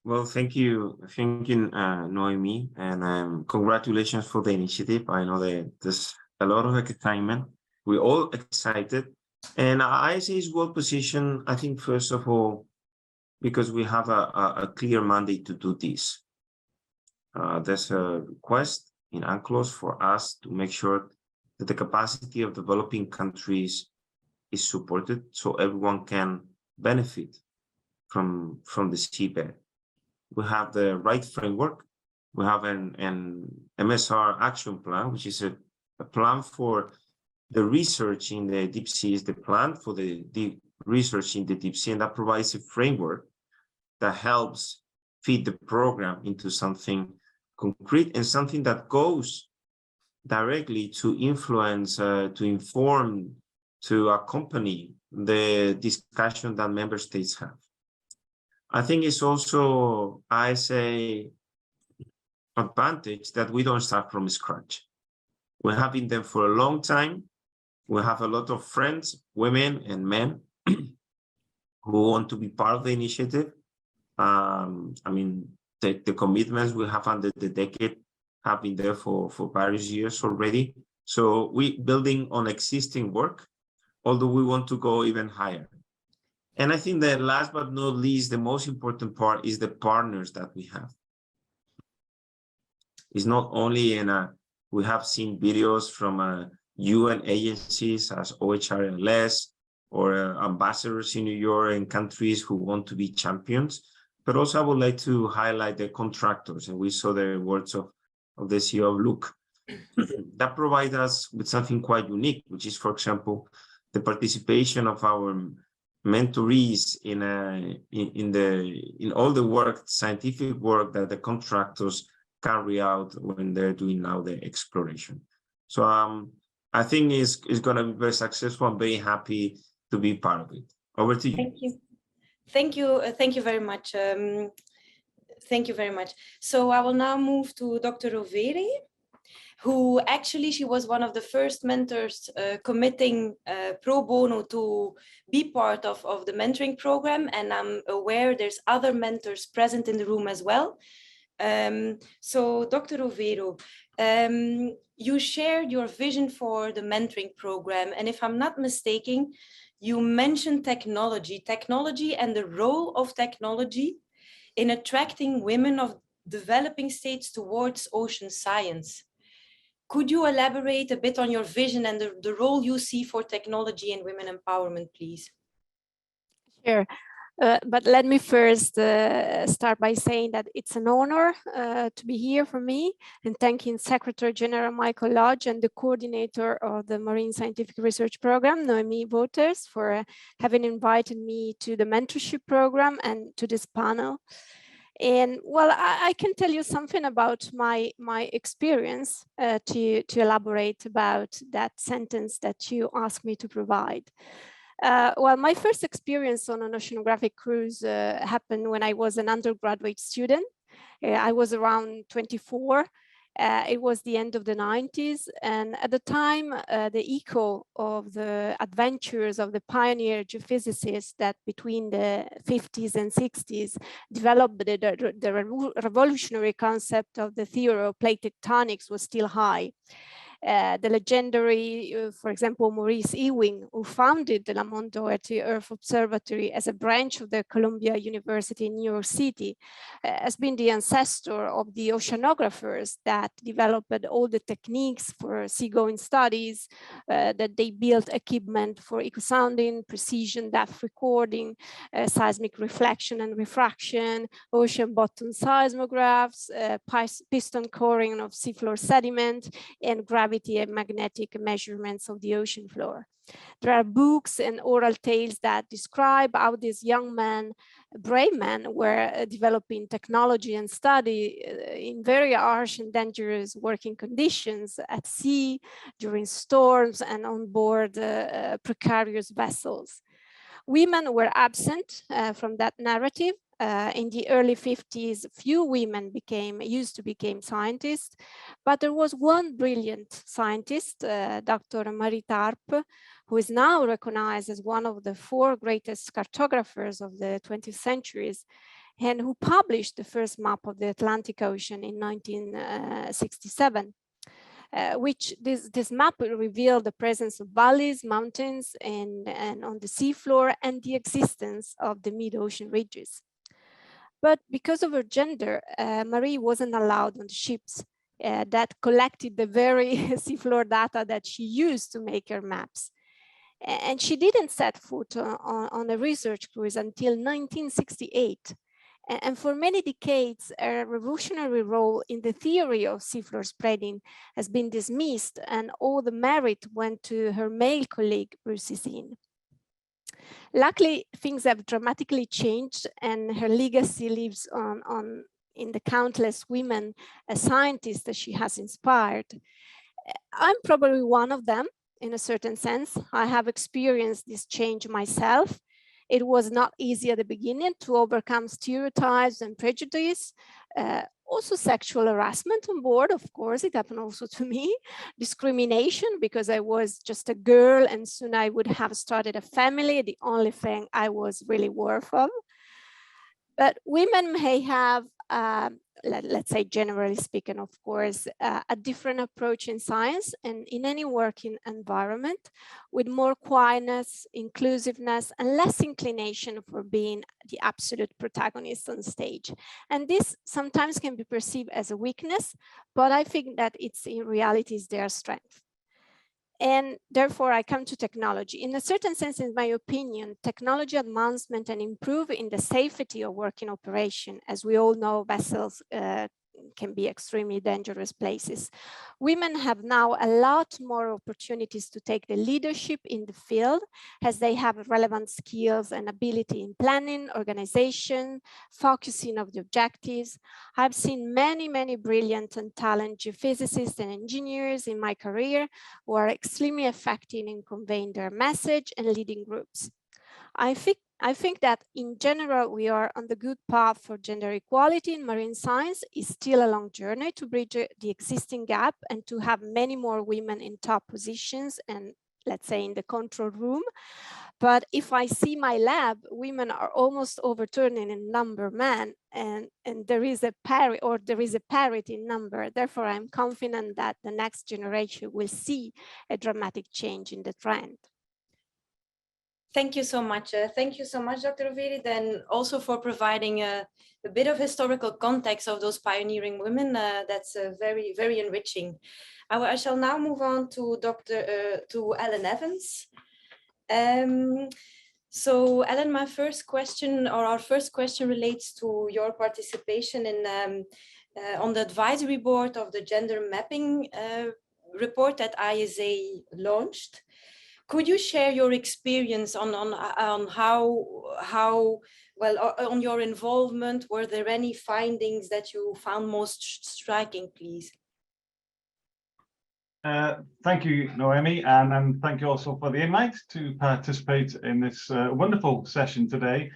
Well, thank you, Noemi, and congratulations for the initiative. I know that there's a lot of excitement. We're all excited, and ISA is well positioned, I think, first of all, because we have a clear mandate to do this. There's a request in UNCLOS for us to make sure that the capacity of developing countries is supported so everyone can benefit from the seabed. We have the right framework. We have an MSR action plan, which is a plan for the research in the deep sea, is the plan for the deep research in the deep sea, and that provides a framework that helps feed the program into something concrete and something that goes directly to influence, to inform, to accompany the discussion that member states have. I think it's also ISA advantage that we don't start from scratch. We have been there for a long time. We have a lot of friends, women and men who want to be part of the initiative. I mean, the commitments we have under the decade have been there for various years already. So we building on existing work, although we want to go even higher. And I think that last but not least, the most important part is the partners that we have. It's not only we have seen videos from UN agencies as OHR and LES, or ambassadors in New York and countries who want to be champions, but also I would like to highlight the contractors. And we saw the words of the CEO of Luke. That provide us with something quite unique, which is, for example, the participation of our mentorees in all the work, scientific work that the contractors carry out when they're doing now the exploration. So I think it's going to be very successful. I'm very happy to be part of it. Over to you. Thank you. Thank you. Thank you very much. Thank you very much. So I will now move to Dr. Rovere, who actually, she was one of the first mentors committing pro bono to be part of the mentoring program. And I'm aware there's other mentors present in the room as well. So Dr. Rovero, you shared your vision for the mentoring program. And if I'm not mistaken, you mentioned technology and the role of technology in attracting women of developing states towards ocean science. Could you elaborate a bit on your vision and the role you see for technology and women empowerment, please? Sure. But let me first start by saying that it's an honor to be here for me, and thanking Secretary General Michael Lodge and the coordinator of the Marine Scientific Research Program, Noemi Wouters, for having invited me to the mentorship program and to this panel. And well, I can tell you something about my experience to elaborate about that sentence that you asked me to provide. Well, my first experience on an oceanographic cruise happened when I was an undergraduate student. I was around 24. It was the end of the 90s. And at the time, the echo of the adventures of the pioneer geophysicists that between the 50s and 60s developed the revolutionary concept of the theory of plate tectonics was still high. The legendary, for example, Maurice Ewing, who founded the Lamont Doherty Earth Observatory as a branch of the Columbia University in New York City, has been the ancestor of the oceanographers that developed all the techniques for seagoing studies, that they built equipment for echo-sounding, precision depth recording, seismic reflection and refraction, ocean bottom seismographs, piston coring of seafloor sediment, and gravity and magnetic measurements of the ocean floor. There are books and oral tales that describe how these young men, brave men, were developing technology and study in very harsh and dangerous working conditions at sea, during storms, and on board precarious vessels. Women were absent from that narrative. In the early 50s, few women used to become scientists, but there was one brilliant scientist, Dr. Marie Tarp, who is now recognized as one of the 4 greatest cartographers of the 20th centuries, and who published the first map of the Atlantic Ocean in 1967. Which this map will reveal the presence of valleys, mountains, and on the seafloor, and the existence of the mid-ocean ridges. But because of her gender, Marie wasn't allowed on the ships that collected the very seafloor data that she used to make her maps. And she didn't set foot on a research cruise until 1968. And for many decades, a revolutionary role in the theory of seafloor spreading has been dismissed, and all the merit went to her male colleague, Bruce Zinn. Luckily, things have dramatically changed, and her legacy lives on in the countless women scientists that she has inspired. I'm probably one of them in a certain sense. I have experienced this change myself. It was not easy at the beginning to overcome stereotypes and prejudice. Also sexual harassment on board, of course, it happened also to me. Discrimination because I was just a girl and soon I would have started a family, the only thing I was really worth of. But women may have, let's say generally speaking, of course, a different approach in science and in any working environment, with more quietness, inclusiveness, and less inclination for being the absolute protagonist on stage. And this sometimes can be perceived as a weakness, but I think that it's in reality is their strength. And therefore, I come to technology. In a certain sense, in my opinion, technology advancement and improve in the safety of working operation. As we all know, vessels can be extremely dangerous places. Women have now a lot more opportunities to take the leadership in the field, as they have relevant skills and ability in planning, organization, focusing of the objectives. I've seen many brilliant and talented physicists and engineers in my career who are extremely effective in conveying their message and leading groups. I think that in general, we are on the good path for gender equality in marine science. It's still a long journey to bridge the existing gap and to have many more women in top positions and, let's say, in the control room. But if I see my lab, women are almost overturning in number men, and there is a parity in number. Therefore, I'm confident that the next generation will see a dramatic change in the trend. Thank you so much. Thank you so much, Dr. Virid, and also for providing a bit of historical context of those pioneering women. That's very enriching. I shall now move on to Ellen Evans. So Ellen, my first question, or our first question, relates to your participation in on the advisory board of the gender mapping report that ISA launched. Could you share your experience on how well, on your involvement? Were there any findings that you found most striking, please? Thank you, Noemi, and thank you also for the invite to participate in this wonderful session today.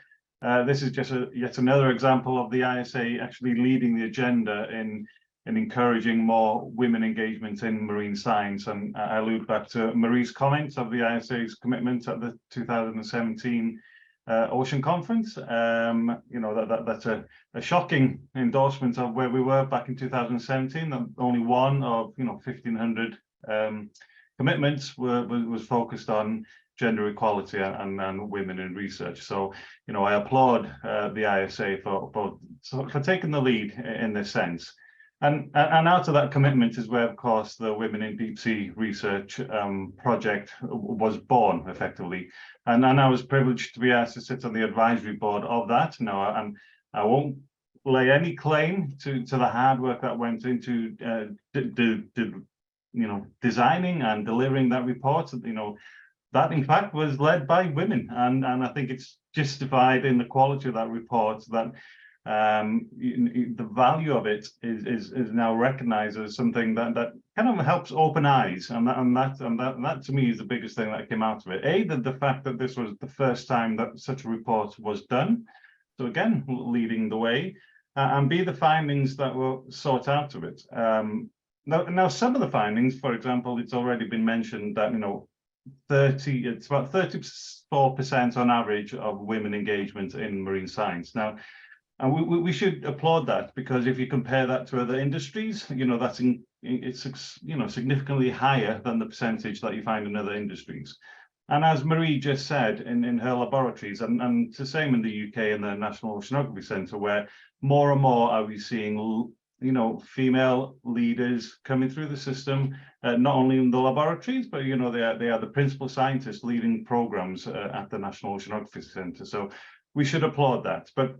This is just yet another example of the ISA actually leading the agenda in encouraging more women engagement in marine science. And I allude back to Marie's comments of the ISA's commitment at the 2017 Ocean Conference. You know, that's a shocking endorsement of where we were back in 2017. Only one of 1,500 commitments was focused on gender equality and women in research. So, I applaud the ISA for taking the lead in this sense. And out of that commitment is where, of course, the Women in Deep Sea Research project was born, effectively. And I was privileged to be asked to sit on the advisory board of that. Now, I won't lay any claim to the hard work that went into designing and delivering that report. that in fact was led by women, and I think it's justified in the quality of that report that the value of it is now recognized as something that kind of helps open eyes, and that to me is the biggest thing that came out of it. The fact that this was the first time that such a report was done, so again leading the way, and B, the findings that were sought out of it. Now some of the findings, for example, it's already been mentioned that it's about 34% on average of women engagement in marine science. Now, and we should applaud that, because if you compare that to other industries, it's significantly higher than the percentage that you find in other industries. And as Marie just said, in her laboratories, and the same in the UK in the National Oceanography Centre, where more and more are we seeing female leaders coming through the system, not only in the laboratories, but they are the principal scientists leading programs at the National Oceanography Centre. So we should applaud that. But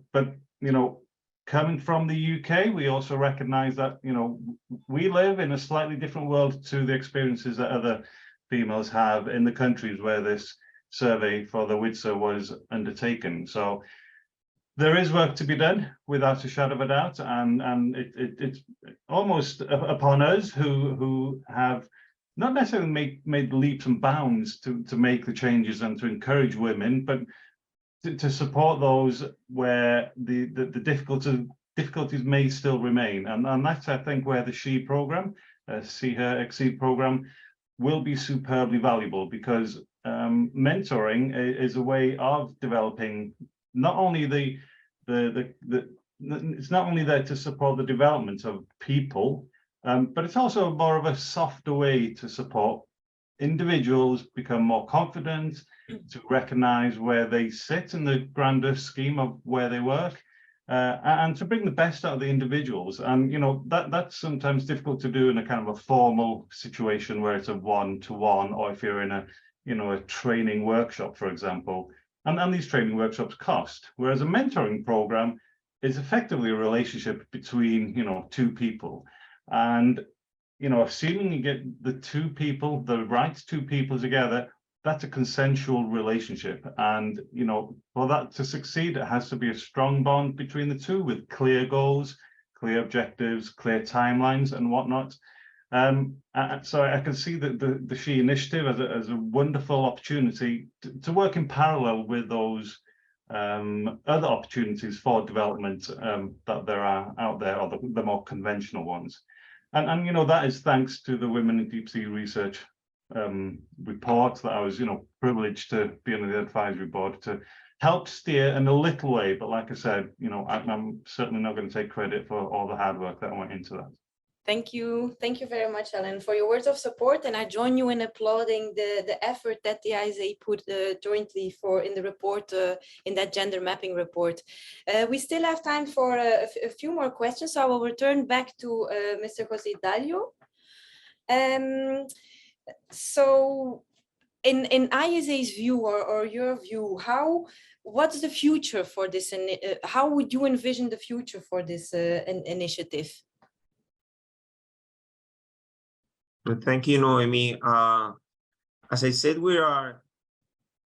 coming from the UK, we also recognise that we live in a slightly different world to the experiences that other females have in the countries where this survey for the WIDSR was undertaken. So there is work to be done, without a shadow of a doubt, and it's almost upon us who have not necessarily made leaps and bounds to make the changes and to encourage women, but to support those where the difficulties may still remain, and that's, I think, where the S.H.E program, S.H.E program, will be superbly valuable, because mentoring is a way of developing not only it's not only there to support the development of people, but it's also more of a softer way to support individuals become more confident, to recognize where they sit in the grander scheme of where they work, and to bring the best out of the individuals. And that's sometimes difficult to do in a kind of a formal situation where it's a one-to-one, or if you're in a training workshop, for example. And these training workshops cost, whereas a mentoring program is effectively a relationship between two people. And assuming you get the right two people together, that's a consensual relationship. And for that to succeed, it has to be a strong bond between the two, with clear goals, clear objectives, clear timelines, and whatnot. So I can see that the S.H.E initiative as a wonderful opportunity to work in parallel with those other opportunities for development that there are out there, or the more conventional ones. And that is thanks to the Women in Deep Sea Research report that I was privileged to be on the advisory board to help steer in a little way. But like I said, I'm certainly not going to take credit for all the hard work that went into that. Thank you very much, Ellen, for your words of support, and I join you in applauding the effort that the ISA put jointly in the report, in that gender mapping report. We still have time for a few more questions, so I will return back to Mr. José Dalio. So in ISA's view, or your view, what's the future for this, and how would you envision the future for this initiative? Thank you, Noemi. As I said, we are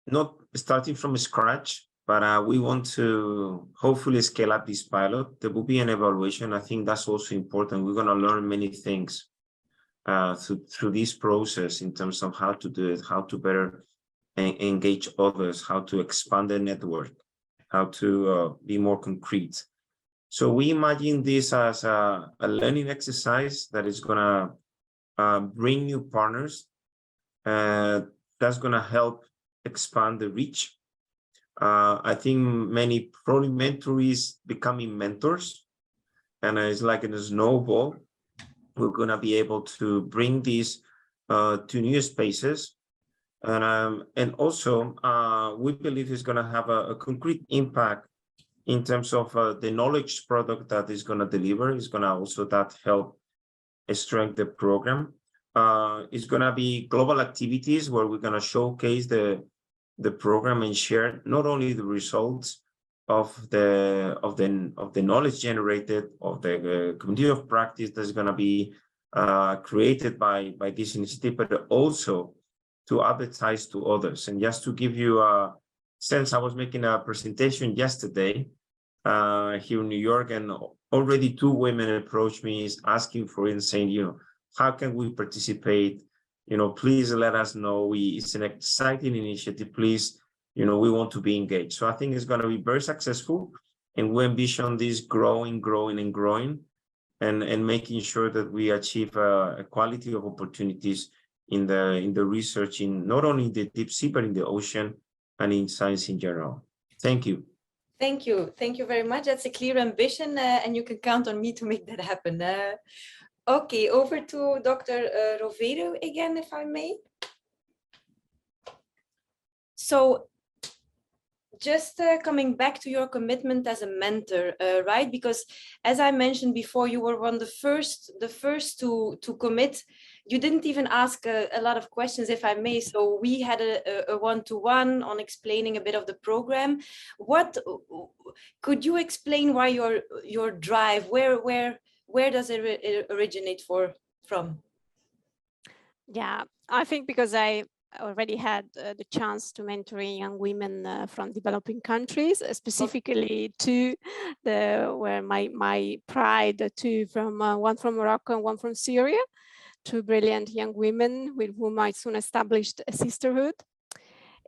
not starting from scratch, but we want to hopefully scale up this pilot. There will be an evaluation. I think that's also important. We're going to learn many things through this process in terms of how to do it, how to better engage others, how to expand the network, how to be more concrete. So we imagine this as a learning exercise that is going to bring new partners. That's going to help expand the reach. I think many probably mentorees becoming mentors, and it's like in a snowball. We're going to be able to bring these to new spaces, and also we believe it's going to have a concrete impact in terms of the knowledge product that is going to deliver. Is going to also help strengthen the program. It's going to be global activities where we're going to showcase the program and share not only the results of the knowledge generated, of the community of practice that's going to be created by this initiative, but also to advertise to others. And just to give you a sense, I was making a presentation yesterday here in New York, and already 2 women approached me asking for it and saying, you know, how can we participate? You know, please let us know. It's an exciting initiative. Please, you know, we want to be engaged. So I think it's going to be very successful, and we envision this growing, and making sure that we achieve a quality of opportunities in the research in not only the deep sea, but in the ocean and in science in general. Thank you. Thank you. Thank you very much. That's a clear ambition, and you can count on me to make that happen. Okay, over to Dr. Rovero again, if I may. So just coming back to your commitment as a mentor, right? Because as I mentioned before, you were one of the first to commit. You didn't even ask a lot of questions, if I may. So we had a one-to-one on explaining a bit of the program. What could you explain why your drive? Where does it originate from? Yeah, I think because I already had the chance to mentor young women from developing countries, specifically two, where my pride, two from one from Morocco and one from Syria, 2 brilliant young women with whom I soon established a sisterhood.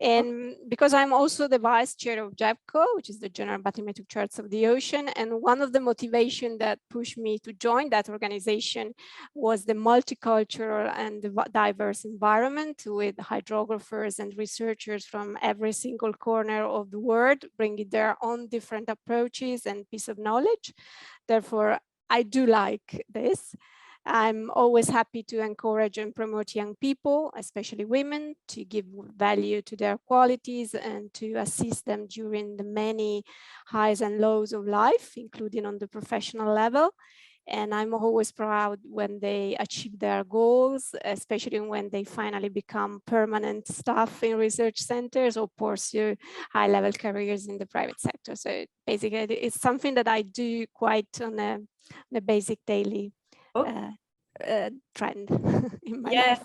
And because I'm also the vice chair of JEPCO, which is the General Bathymetric Charts of the Ocean, and one of the motivations that pushed me to join that organization was the multicultural and diverse environment with hydrographers and researchers from every single corner of the world, bringing their own different approaches and piece of knowledge. Therefore, I do like this. I'm always happy to encourage and promote young people, especially women, to give value to their qualities and to assist them during the many highs and lows of life, including on the professional level. And I'm always proud when they achieve their goals, especially when they finally become permanent staff in research centers or pursue high-level careers in the private sector. So basically, it's something that I do quite on a basic daily trend in my life.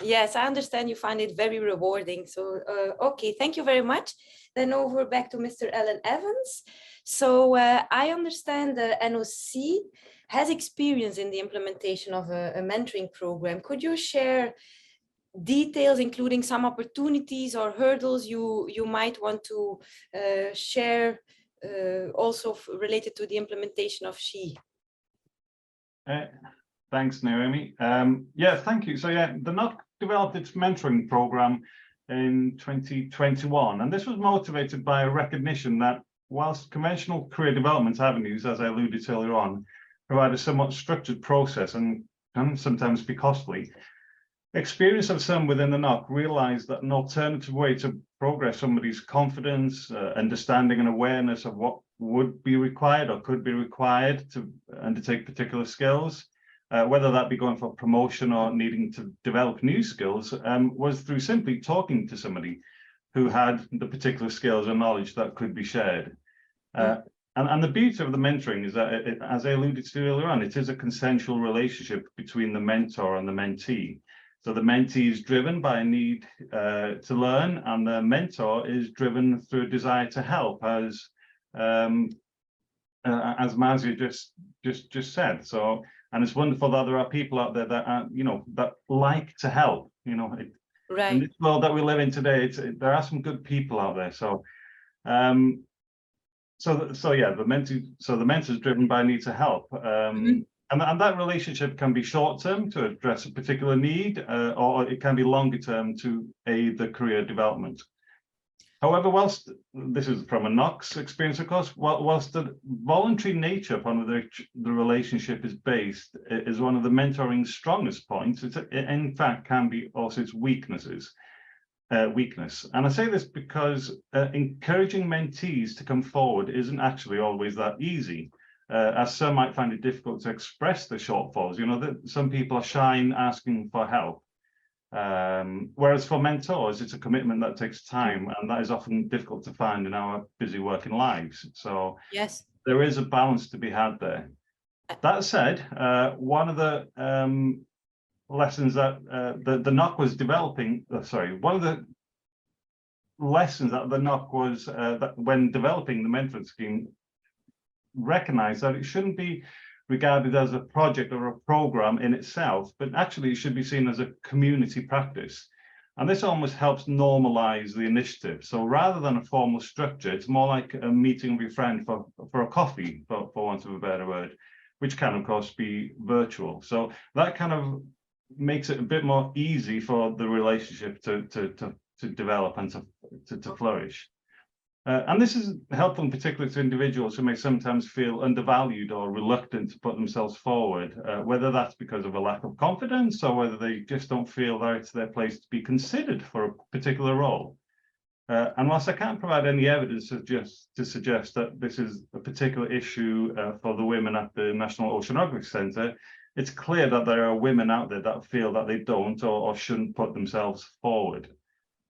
Yes, I understand you find it very rewarding. So, okay, thank you very much. Then over back to Mr. Alan Evans. So I understand the NOC has experience in the implementation of a mentoring program. Could you share details, including some opportunities or hurdles you might want to share, also related to the implementation of S.H.E? Thanks, Naomi. Yeah, thank you. So yeah, the NOC developed its mentoring program in 2021, and this was motivated by a recognition that whilst conventional career development avenues, as I alluded to earlier on, provide a somewhat structured process and can sometimes be costly, experience of some within the NOC realized that an alternative way to progress somebody's confidence, understanding and awareness of what would be required or could be required to undertake particular skills, whether that be going for promotion or needing to develop new skills, was through simply talking to somebody who had the particular skills and knowledge that could be shared. And the beauty of the mentoring is that, as I alluded to earlier on, it is a consensual relationship between the mentor and the mentee. So the mentee is driven by a need to learn, and the mentor is driven through a desire to help, as Mazia just said. So, and it's wonderful that there are people out there that that like to help. Right. In this world that we live in today, there are some good people out there. So, so yeah, the mentor is driven by a need to help. And that relationship can be short-term to address a particular need, or it can be longer-term to aid the career development. However, whilst this is from a NOC's experience, of course, whilst the voluntary nature upon which the relationship is based is one of the mentoring's strongest points, it in fact can be also its weakness. And I say this because encouraging mentees to come forward isn't actually always that easy. As some might find it difficult to express the shortfalls, that some people are shy in asking for help. Whereas for mentors, it's a commitment that takes time, and that is often difficult to find in our busy working lives. So yes, there is a balance to be had there. That said, one of the lessons that the NOC was developing, one of the lessons that the NOC was, that when developing the mentoring scheme, recognized that it shouldn't be regarded as a project or a program in itself, but actually it should be seen as a community practice. And this almost helps normalize the initiative. So rather than a formal structure, it's more like a meeting with your friend for a coffee, for want of a better word, which can of course be virtual. So that kind of makes it a bit more easy for the relationship to develop and to flourish. And this is helpful in particular to individuals who may sometimes feel undervalued or reluctant to put themselves forward, whether that's because of a lack of confidence or whether they just don't feel that it's their place to be considered for a particular role. And whilst I can't provide any evidence to suggest that this is a particular issue for the women at the National Oceanography Centre, it's clear that there are women out there that feel that they don't or shouldn't put themselves forward.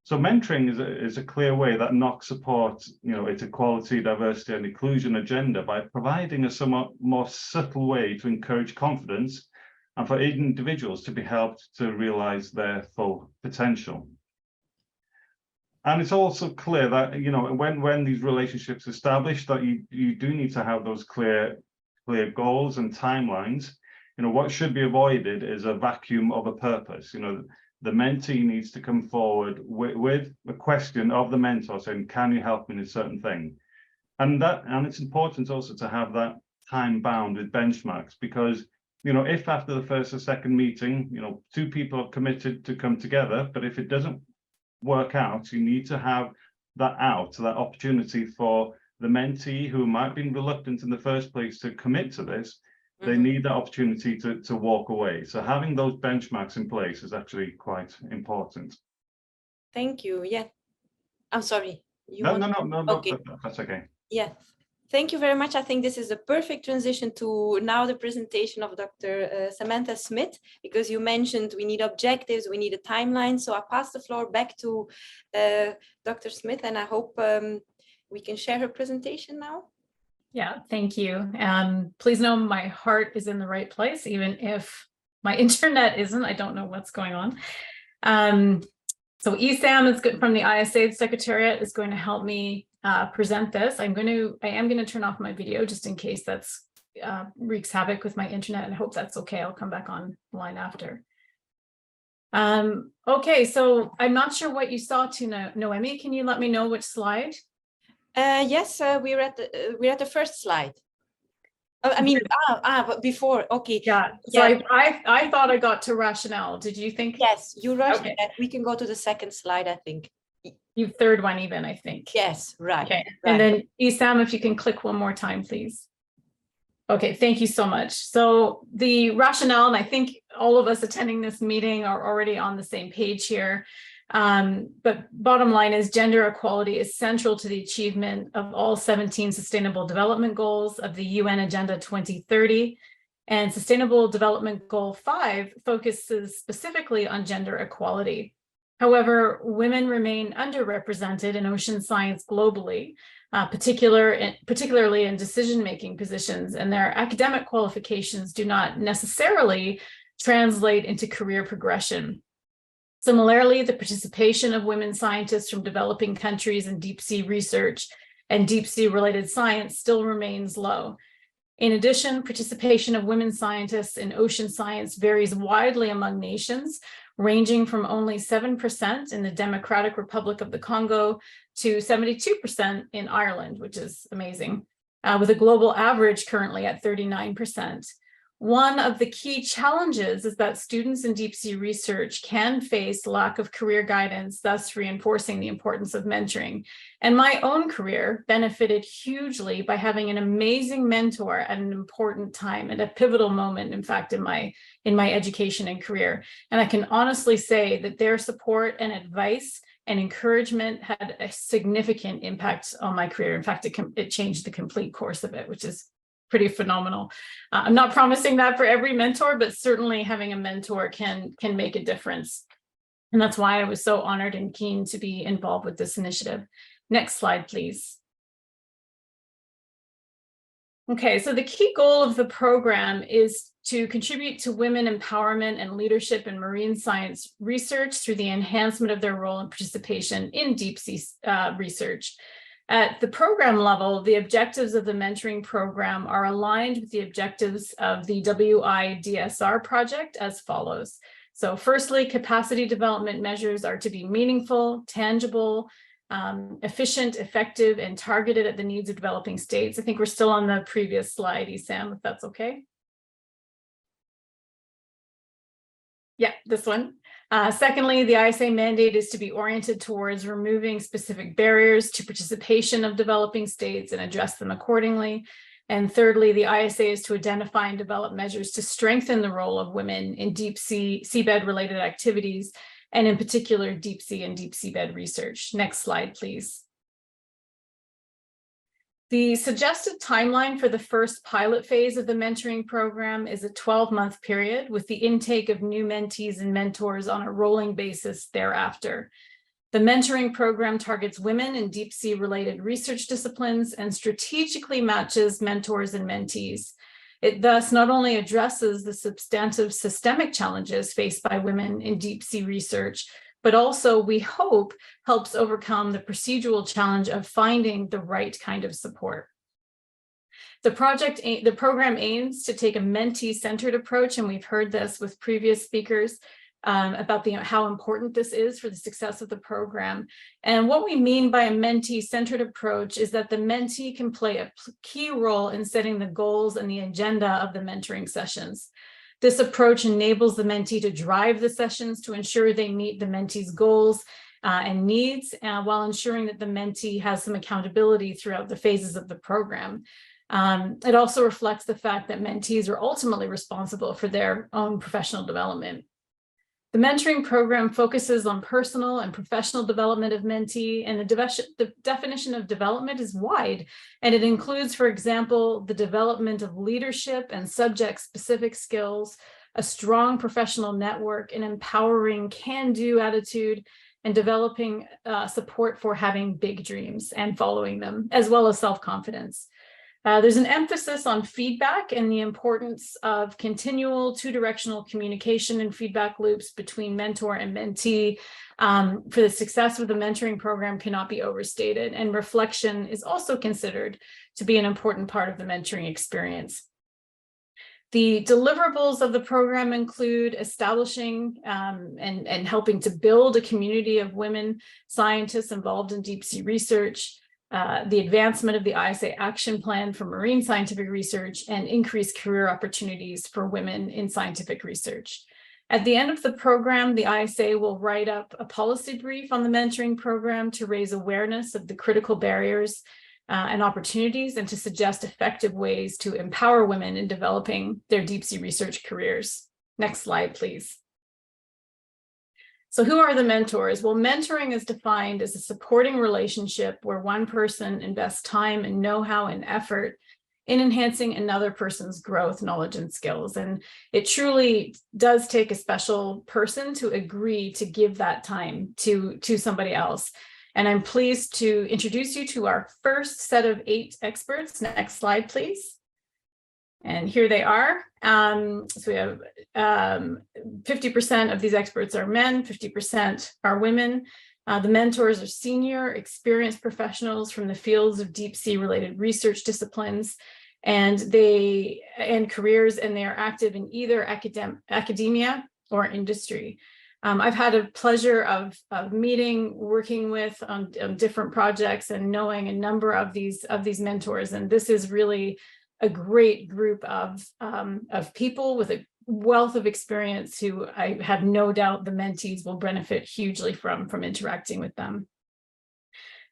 So mentoring is a clear way that NOC supports, its equality, diversity, and inclusion agenda by providing a somewhat more subtle way to encourage confidence and for individuals to be helped to realise their full potential. And it's also clear that when these relationships are established, that you do need to have those clear goals and timelines. What should be avoided is a vacuum of a purpose. The mentee needs to come forward with a question of the mentor saying, can you help me in a certain thing? And it's important also to have that time bound with benchmarks, because, if after the first or second meeting, two people are committed to come together, but if it doesn't work out, you need to have that opportunity for the mentee who might have been reluctant in the first place to commit to this. They need that opportunity to walk away. So having those benchmarks in place is actually quite important. Thank you. Yeah. I'm sorry. No, okay. That's okay. Yeah. Thank you very much. I think this is a perfect transition to now the presentation of Dr. Samantha Smith, because you mentioned we need objectives, we need a timeline. So I pass the floor back to Dr. Smith, and I hope we can share her presentation now. Yeah, thank you. Please know my heart is in the right place, even if my internet isn't. I don't know what's going on. So ESAM is good from the ISA Secretariat is going to help me present this. I am going to turn off my video just in case that's wreaks havoc with my internet, and I hope that's okay. I'll come back online after. Okay, so I'm not sure what you saw, Noemi. Can you let me know which slide? Yes, we're at the first slide. But before, okay. Yeah. So yeah. I thought I got to rationale. Did you think? Yes, you rushed that. We can go to the second slide, I think. You third one even, I think. Yes, right. Okay. Right. And then Isam, if you can click one more time, please. Okay, thank you so much. So the rationale, and I think all of us attending this meeting are already on the same page here. But bottom line is gender equality is central to the achievement of all 17 Sustainable Development Goals of the UN Agenda 2030. And Sustainable Development Goal 5 focuses specifically on gender equality. However, women remain underrepresented in ocean science globally, particularly in decision-making positions, and their academic qualifications do not necessarily translate into career progression. Similarly, the participation of women scientists from developing countries in deep sea research and deep sea related science still remains low. In addition, participation of women scientists in ocean science varies widely among nations, ranging from only 7% in the Democratic Republic of the Congo to 72% in Ireland, which is amazing, with a global average currently at 39%. One of the key challenges is that students in deep sea research can face lack of career guidance, thus reinforcing the importance of mentoring. And my own career benefited hugely by having an amazing mentor at an important time, at a pivotal moment, in fact, in my education and career. And I can honestly say that their support and advice and encouragement had a significant impact on my career. In fact, it changed the complete course of it, which is pretty phenomenal. I'm not promising that for every mentor, but certainly having a mentor can make a difference. And that's why I was so honored and keen to be involved with this initiative. Next slide, please. Okay, so the key goal of the program is to contribute to women empowerment and leadership in marine science research through the enhancement of their role and participation in deep sea research. At the program level, the objectives of the mentoring program are aligned with the objectives of the WIDSR project as follows. So firstly, capacity development measures are to be meaningful, tangible, efficient, effective, and targeted at the needs of developing states. I think we're still on the previous slide, Isam, if that's okay. Yeah, this one. Secondly, the ISA mandate is to be oriented towards removing specific barriers to participation of developing states and address them accordingly. And thirdly, the ISA is to identify and develop measures to strengthen the role of women in deep sea, seabed related activities, and in particular, deep sea and deep seabed research. Next slide, please. The suggested timeline for the first pilot phase of the mentoring program is a 12-month period with the intake of new mentees and mentors on a rolling basis thereafter. The mentoring program targets women in deep sea related research disciplines and strategically matches mentors and mentees. It thus not only addresses the substantive systemic challenges faced by women in deep sea research, but also, we hope, helps overcome the procedural challenge of finding the right kind of support. The program aims to take a mentee-centered approach, and we've heard this with previous speakers about how important this is for the success of the program. And what we mean by a mentee-centered approach is that the mentee can play a key role in setting the goals and the agenda of the mentoring sessions. This approach enables the mentee to drive the sessions to ensure they meet the mentee's goals and needs, while ensuring that the mentee has some accountability throughout the phases of the program. It also reflects the fact that mentees are ultimately responsible for their own professional development. The mentoring program focuses on personal and professional development of mentee, and the definition of development is wide, and it includes, for example, the development of leadership and subject-specific skills, a strong professional network, an empowering can-do attitude, and developing support for having big dreams and following them, as well as self-confidence. There's an emphasis on feedback and the importance of continual two-directional communication and feedback loops between mentor and mentee. For the success of the mentoring program cannot be overstated, and reflection is also considered to be an important part of the mentoring experience. The deliverables of the program include establishing and helping to build a community of women scientists involved in deep sea research, the advancement of the ISA action plan for marine scientific research, and increased career opportunities for women in scientific research. At the end of the program, the ISA will write up a policy brief on the mentoring program to raise awareness of the critical barriers and opportunities, and to suggest effective ways to empower women in developing their deep sea research careers. Next slide, please. So who are the mentors? Well, mentoring is defined as a supporting relationship where one person invests time and know-how and effort in enhancing another person's growth, knowledge, and skills. And it truly does take a special person to agree to give that time to somebody else. And I'm pleased to introduce you to our first set of 8 experts. Next slide, please. And here they are. So we have 50% of these experts are men, 50% are women. The mentors are senior, experienced professionals from the fields of deep sea related research disciplines and careers, and they are active in either academia or industry. I've had a pleasure of meeting, working with on different projects and knowing a number of these mentors, and this is really a great group of people with a wealth of experience who I have no doubt the mentees will benefit hugely from interacting with them.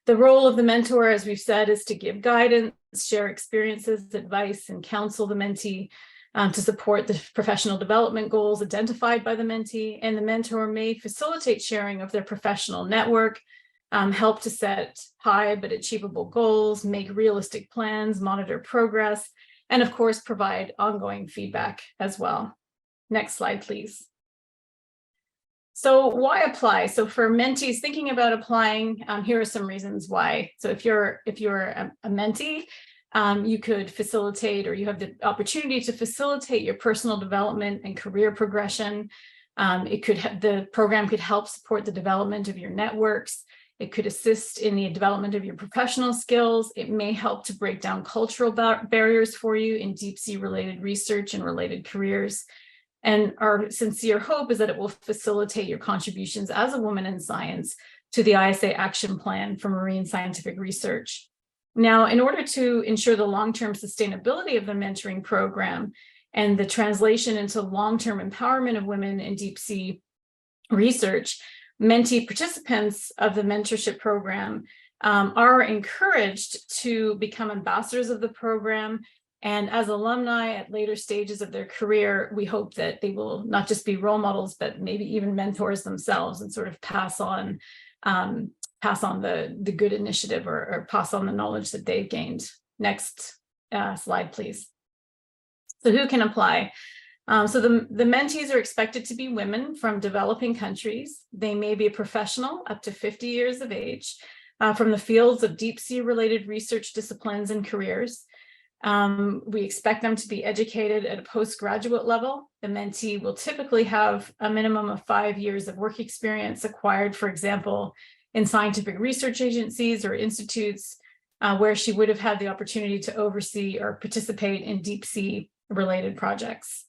The role of the mentor, as we've said, is to give guidance, share experiences, advice, and counsel the mentee to support the professional development goals identified by the mentee, and the mentor may facilitate sharing of their professional network, help to set high but achievable goals, make realistic plans, monitor progress, and of course, provide ongoing feedback as well. Next slide, please. So why apply? So for mentees thinking about applying, here are some reasons why. So if you're a mentee, You could facilitate, or you have the opportunity to facilitate your personal development and career progression. The program could help support the development of your networks. It could assist in the development of your professional skills. It may help to break down cultural barriers for you in deep sea related research and related careers. And our sincere hope is that it will facilitate your contributions as a woman in science to the ISA Action Plan for Marine Scientific Research. Now, in order to ensure the long-term sustainability of the mentoring program and the translation into long-term empowerment of women in deep sea research, mentee participants of the mentorship program are encouraged to become ambassadors of the program. And as alumni at later stages of their career, we hope that they will not just be role models, but maybe even mentors themselves and sort of pass on the good initiative or pass on the knowledge that they've gained. Next slide, please. So who can apply? So the mentees are expected to be women from developing countries. They may be a professional up to 50 years of age from the fields of deep sea related research disciplines and careers. We expect them to be educated at a postgraduate level. The mentee will typically have a minimum of 5 years of work experience acquired, for example, in scientific research agencies or institutes where she would have had the opportunity to oversee or participate in deep sea related projects.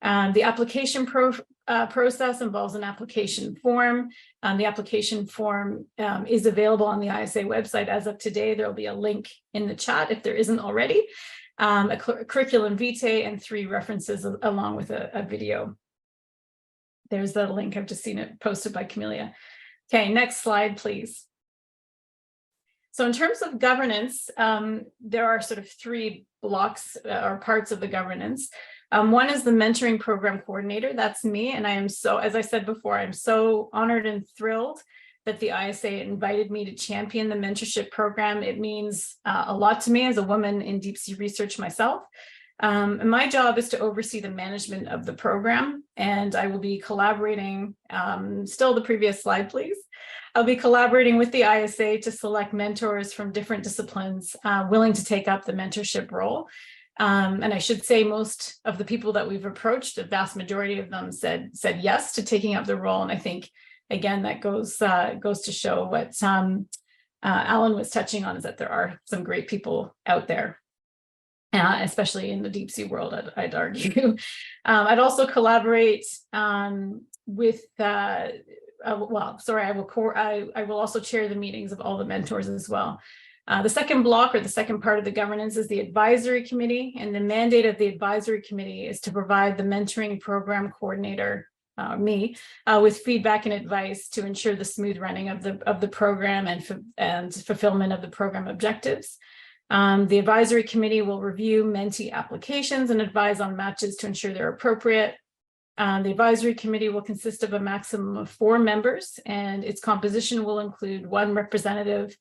The application process involves an application form. The application form is available on the ISA website as of today. There will be a link in the chat if there isn't already, a curriculum vitae and 3 references along with a video. There's the link. I've just seen it posted by Camelia. Okay, next slide, please. So in terms of governance, there are sort of 3 blocks or parts of the governance. One is the mentoring program coordinator. That's me. And I am so, as I said before, I'm so honored and thrilled that the ISA invited me to champion the mentorship program. It means a lot to me as a woman in deep sea research myself. And my job is to oversee the management of the program. And I will be collaborating, still the previous slide, please. I'll be collaborating with the ISA to select mentors from different disciplines willing to take up the mentorship role. And I should say most of the people that we've approached, the vast majority of them said yes to taking up the role. And I think, again, that goes to show what Alan was touching on, is that there are some great people out there, especially in the deep sea world, I'd argue. I'd also collaborate with, I will also chair the meetings of all the mentors as well. The second block, or the second part of the governance, is the advisory committee, and the mandate of the advisory committee is to provide the mentoring program coordinator, me, with feedback and advice to ensure the smooth running of the program and fulfillment of the program objectives. The advisory committee will review mentee applications and advise on matches to ensure they're appropriate. The advisory committee will consist of a maximum of 4 members, and its composition will include 1 representative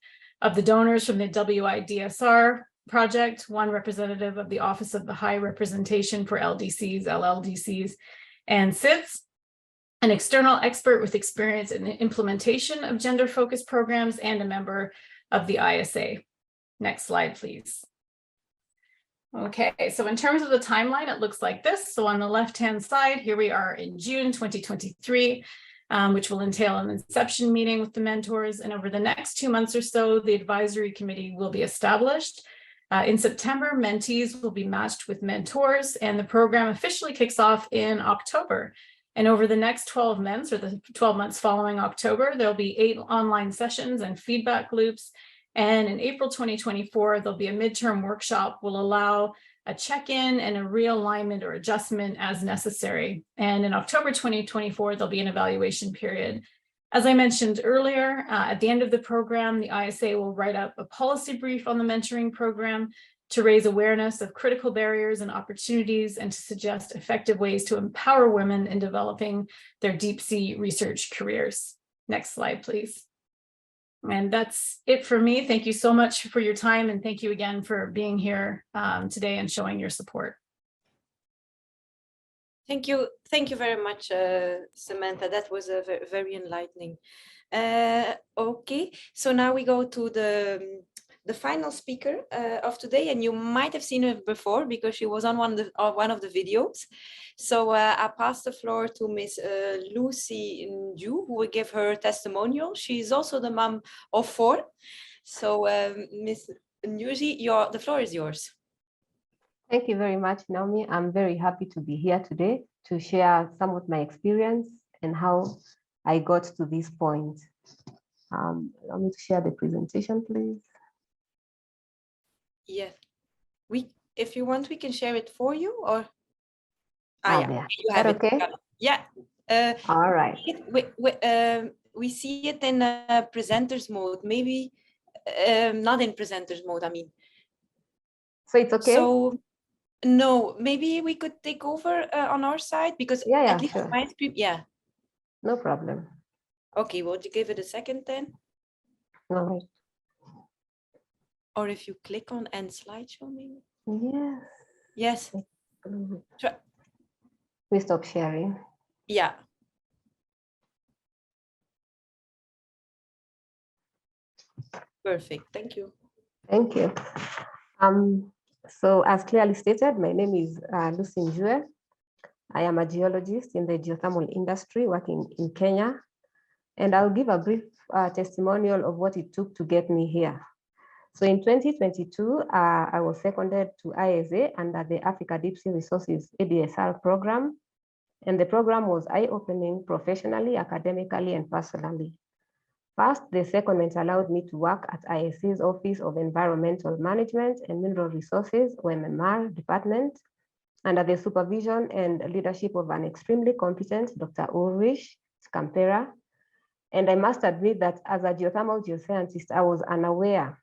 of the donors from the WIDSR project, 1 representative of the Office of the High Representation for LDCs, LLDCs, and SIDS, an external expert with experience in the implementation of gender-focused programs, and a member of the ISA. Next slide, please. Okay, so in terms of the timeline, it looks like this. So on the left-hand side, here we are in June 2023. Which will entail an inception meeting with the mentors. And over the next 2 months or so, the advisory committee will be established. In September, mentees will be matched with mentors, and the program officially kicks off in October. And over the next 12 months, or the 12 months following October, there'll be 8 online sessions and feedback loops. And in April 2024, there'll be a midterm workshop will allow a check-in and a realignment or adjustment as necessary. And in October 2024, there'll be an evaluation period. As I mentioned earlier, at the end of the program, the ISA will write up a policy brief on the mentoring program to raise awareness of critical barriers and opportunities and to suggest effective ways to empower women in developing their deep sea research careers. Next slide, please. And that's it for me. Thank you so much for your time. And thank you again for being here today and showing your support. Thank you very much, Samantha. That was very enlightening. Okay, so now we go to the final speaker of today, and you might have seen her before because she was on one of the videos. So I pass the floor to Miss Lucy Nju, who will give her testimonial. She's also the mom of 4. So Miss Nju, the floor is yours. Thank you very much, Naomi. I'm very happy to be here today to share some of my experience and how I got to this point. Allow me to share the presentation, please. Yeah, if you want, we can share it for you, or yeah, there. You have it. Okay? Yeah. All right. We see it in presenters mode. Maybe not in presenters mode. I mean. So it's okay. So no, maybe we could take over on our side because at least sure. my screen. Yeah. No problem. Okay, well, you give it a second then. All right. Or if you click on end slideshow, maybe. Yes. Yes. Try. We stop sharing. Yeah. Perfect. Thank you. Thank you. So as clearly stated, my name is Lucy Njue. I am a geologist in the geothermal industry working in Kenya, and I'll give a brief testimonial of what it took to get me here. So in 2022, I was seconded to ISA under the Africa Deep Sea Resources ADSR program, and the program was eye-opening professionally, academically, and personally. First, the secondment allowed me to work at ISA's Office of Environmental Management and Mineral Resources, OMMR department, under the supervision and leadership of an extremely competent Dr. Ulrich Scampera. And I must admit that as a geothermal geoscientist, I was unaware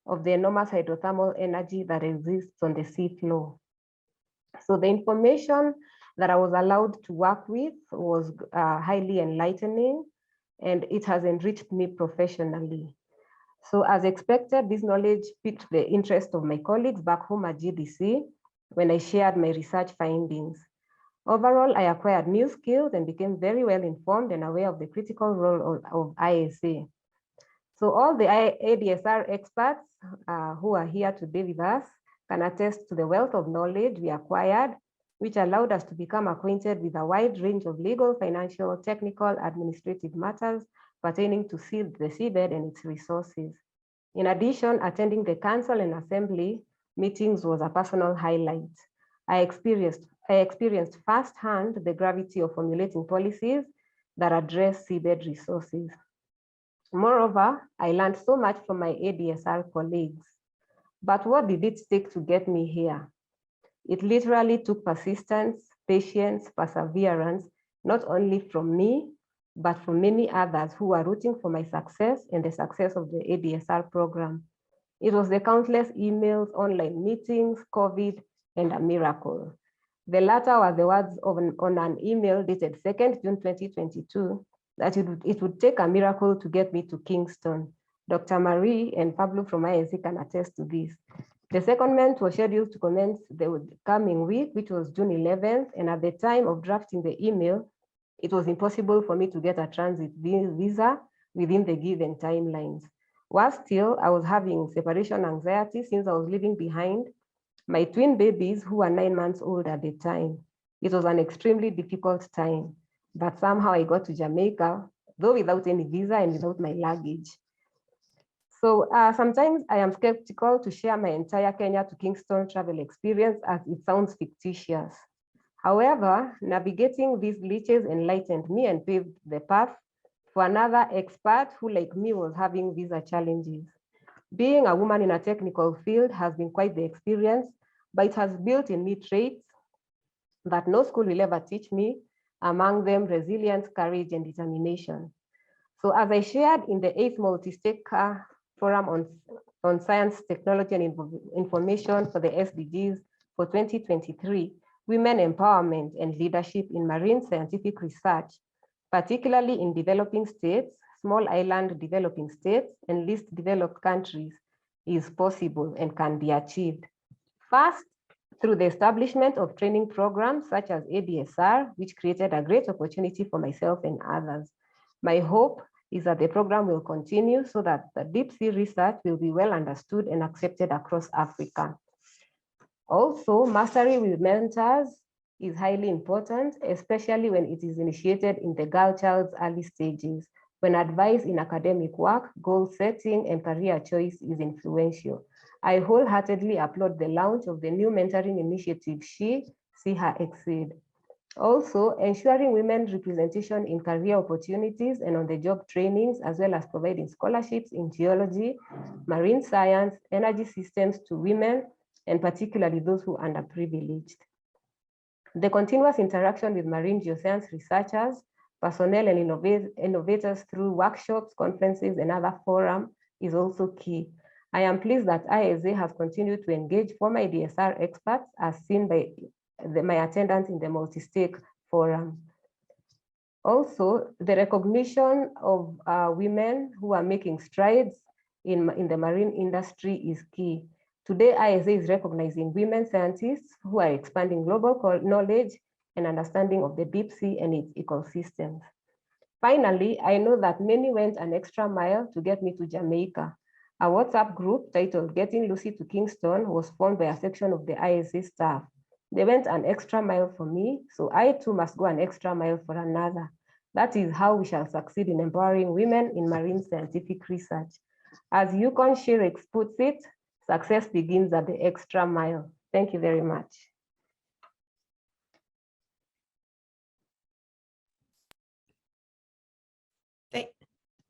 of the enormous hydrothermal energy that exists on the seafloor. So the information that I was allowed to work with was highly enlightening, and it has enriched me professionally. So as expected, this knowledge piqued the interest of my colleagues back home at GDC when I shared my research findings. Overall, I acquired new skills and became very well informed and aware of the critical role of ISA. So all the ADSR experts who are here today with us can attest to the wealth of knowledge we acquired, which allowed us to become acquainted with a wide range of legal, financial, technical, administrative matters pertaining to the seabed and its resources. In addition, attending the council and assembly meetings was a personal highlight. I experienced firsthand the gravity of formulating policies that address seabed resources. Moreover, I learned so much from my ADSR colleagues. But what did it take to get me here? It literally took persistence, patience, perseverance, not only from me, but from many others who are rooting for my success and the success of the ADSR program. It was the countless emails, online meetings, COVID, and a miracle. The latter were the words on an email dated 2nd June 2022, that it would take a miracle to get me to Kingston. Dr. Marie and Pablo from ISC can attest to this. The secondment was scheduled to commence the coming week, which was June 11th, and at the time of drafting the email, it was impossible for me to get a transit visa within the given timelines. Worse still, I was having separation anxiety since I was leaving behind my twin babies who were 9 months old at the time. It was an extremely difficult time, but somehow I got to Jamaica, though without any visa and without my luggage. So sometimes I am skeptical to share my entire Kenya to Kingston travel experience as it sounds fictitious. However, navigating these glitches enlightened me and paved the path for another expert who, like me, was having visa challenges. Being a woman in a technical field has been quite the experience, but it has built in me traits that no school will ever teach me, among them resilience, courage, and determination. So as I shared in the 8th Multi-Stake Forum on Science, Technology, and Information for the SDGs for 2023, women empowerment and leadership in marine scientific research, particularly in developing states, small island developing states, and least developed countries, is possible and can be achieved. First, through the establishment of training programs such as ADSR, which created a great opportunity for myself and others. My hope is that the program will continue so that the deep sea research will be well understood and accepted across Africa. Also, mastery with mentors is highly important, especially when it is initiated in the girl child's early stages, when advice in academic work, goal setting, and career choice is influential. I wholeheartedly applaud the launch of the new mentoring initiative, S.H.E, S.H.E. Also, ensuring women's representation in career opportunities and on-the-job trainings, as well as providing scholarships in geology, marine science, energy systems to women, and particularly those who are underprivileged. The continuous interaction with marine geoscience researchers, personnel, and innovators through workshops, conferences, and other forums is also key. I am pleased that ISA has continued to engage former WIDSR experts, as seen by my attendance in the multi-stake forum. Also, the recognition of women who are making strides in the marine industry is key. Today, ISA is recognizing women scientists who are expanding global knowledge and understanding of the deep sea and its ecosystems. Finally, I know that many went an extra mile to get me to Jamaica. A WhatsApp group titled Getting Lucy to Kingston was formed by a section of the ISA staff. They went an extra mile for me, so I too must go an extra mile for another. That is how we shall succeed in empowering women in marine scientific research. As Yukon Shirek puts it, success begins at the extra mile. Thank you very much.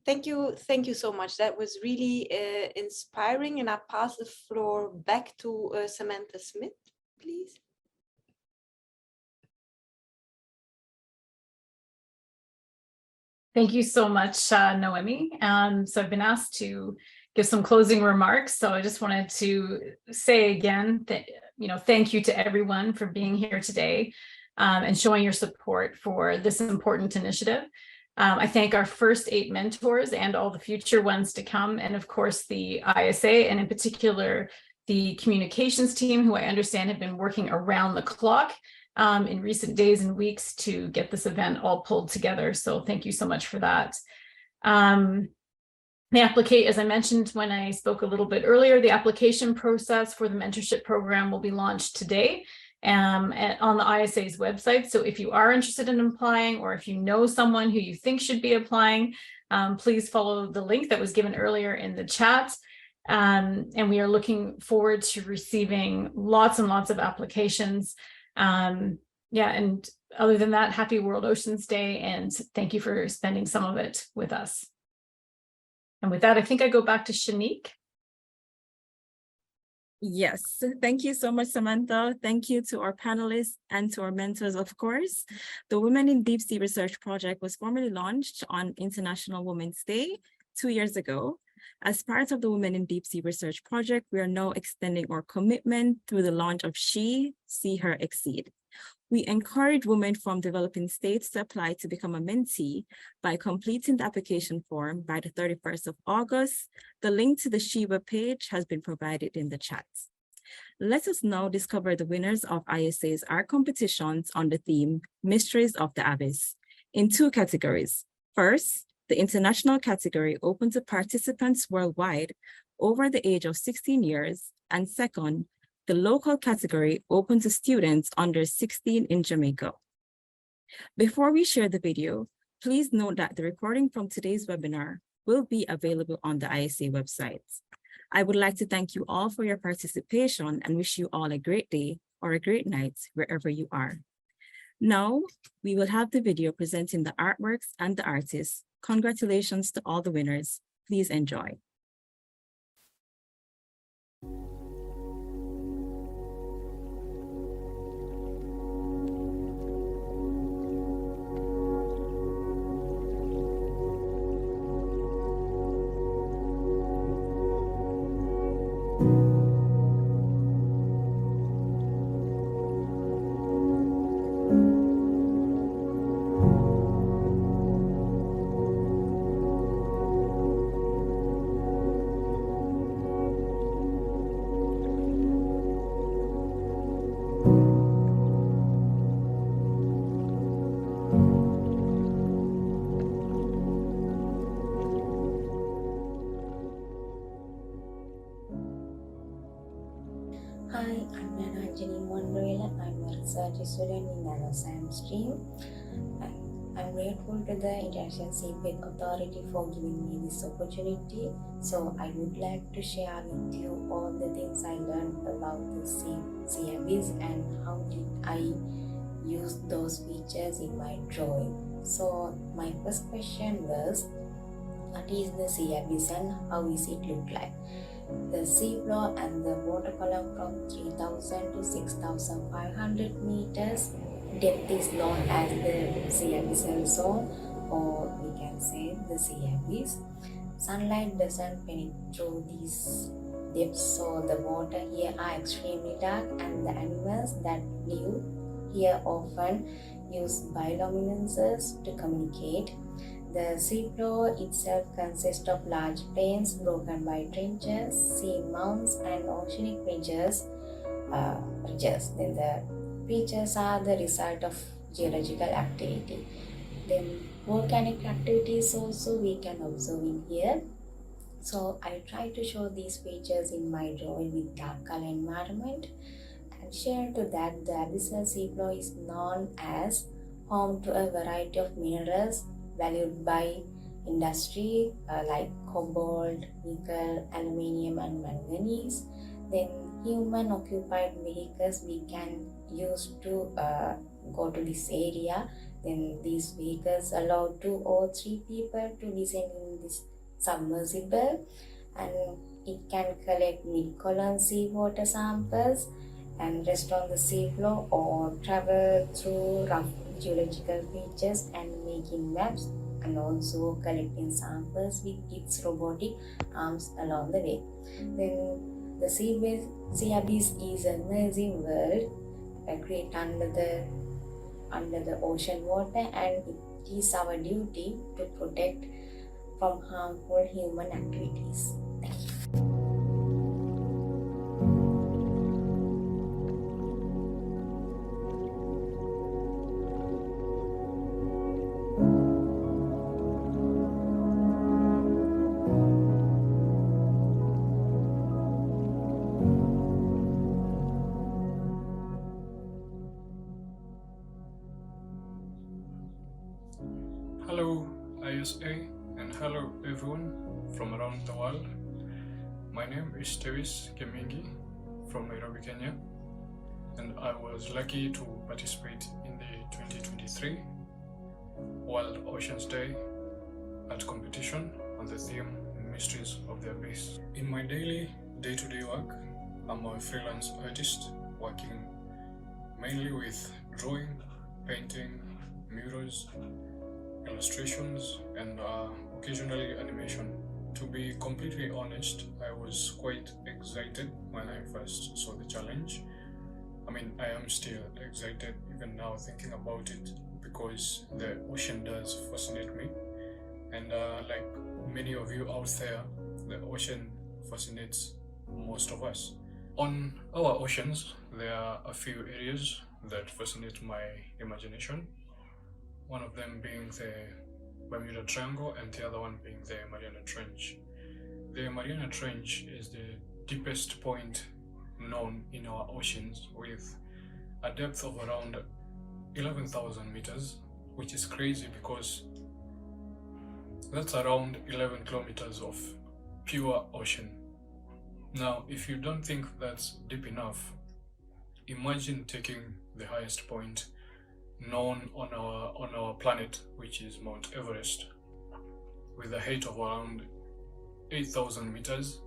Thank you so much. That was really inspiring, and I pass the floor back to Samantha Smith, please. Thank you so much, Noemi. So I've been asked to give some closing remarks. So I just wanted to say again that, thank you to everyone for being here today and showing your support for this important initiative. I thank our first 8 mentors and all the future ones to come, and of course the ISA, and in particular the communications team, who I understand have been working around the clock in recent days and weeks to get this event all pulled together. So thank you so much for that. As I mentioned when I spoke a little bit earlier, the application process for the mentorship program will be launched today on the ISA's website. So if you are interested in applying, or if you know someone who you think should be applying, please follow the link that was given earlier in the chat. And we are looking forward to receiving lots and lots of applications. And other than that, happy World Oceans Day, and thank you for spending some of it with us. And with that, I think I go back to Shanique. Yes, thank you so much, Samantha. Thank you to our panelists and to our mentors, of course. The Women in Deep Sea Research Project was formally launched on International Women's Day 2 years ago. As part of the Women in Deep Sea Research Project, we are now extending our commitment through the launch of S.H.E, S.H.E. We encourage women from developing states to apply to become a mentee by completing the application form by the 31st of August. The link to the S.H.E webpage has been provided in the chat. Let us now discover the winners of ISA's art competitions on the theme Mysteries of the Abyss in 2 categories. First, the international category open to participants worldwide over the age of 16 years, and second, the local category open to students under 16 in Jamaica. Before we share the video, please note that the recording from today's webinar will be available on the ISA website. I would like to thank you all for your participation and wish you all a great day or a great night wherever you are. Now, we will have the video presenting the artworks and the artists. Congratulations to all the winners. Please enjoy. student in nanoscience stream. I'm grateful to the International Seabed Authority for giving me this opportunity. So I would like to share with you all the things I learned about the sea abyss and how did I use those features in my drawing. So my first question was, what is the sea abyss and how is it look like? The sea floor and the water column from 3,000 to 6,500 meters. Depth is known as the sea abyssal zone, or we can say the sea abyss. Sunlight doesn't penetrate through these depths, so the water here are extremely dark, and the animals that live here often use bioluminescence to communicate. The seafloor itself consists of large plains broken by trenches, sea mounds, and oceanic ridges. Then the features are the result of geological activity. Then volcanic activities also we can observe in here. So I try to show these features in my drawing with dark color environment. Addition to that, the abyssal seafloor is known as home to a variety of minerals valued by industry like cobalt, nickel, aluminium, and manganese. Then human occupied vehicles we can use to go to this area. Then these vehicles allow 2 or 3 people to descend in this submersible, and it can collect mid-column seawater samples and rest on the seafloor or travel through rough geological features and making maps, and also collecting samples with its robotic arms along the way. Then the sea abyss is a massive world created under the ocean water, and it is our duty to protect from harmful human activities. Thank you. Hello S.H.E, and hello everyone from around the world. My name is S.H.E from Nairobi, Kenya, and I was lucky to participate in the 2023 World Oceans Day art competition on the theme Mysteries of the Abyss. In my daily day-to-day work, I'm a freelance artist working mainly with drawing, painting, murals, illustrations, and occasionally animation. To be completely honest, I was quite excited when I first saw the challenge. I mean, I am still excited even now thinking about it, because the ocean does fascinate me, and like many of you out there, the ocean fascinates most of us. On our oceans, there are a few areas that fascinate my imagination. One of them being the Bermuda Triangle, and the other one being the Mariana Trench. The Mariana Trench is the deepest point known in our oceans, with a depth of around 11,000 meters, which is crazy because that's around 11 kilometers of pure ocean. Now, if you don't think that's deep enough, imagine taking the highest point known on our planet, which is Mount Everest, with a height of around 8,000 meters,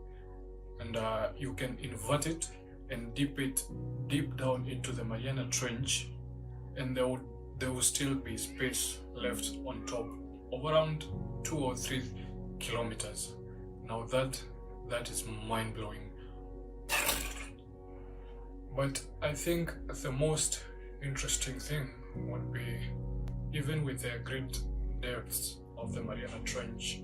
and you can invert it and dip it deep down into the Mariana Trench, and there will still be space left on top of around 2 or 3 kilometers. Now that is mind-blowing. But I think the most interesting thing would be, even with the great depths of the Mariana Trench,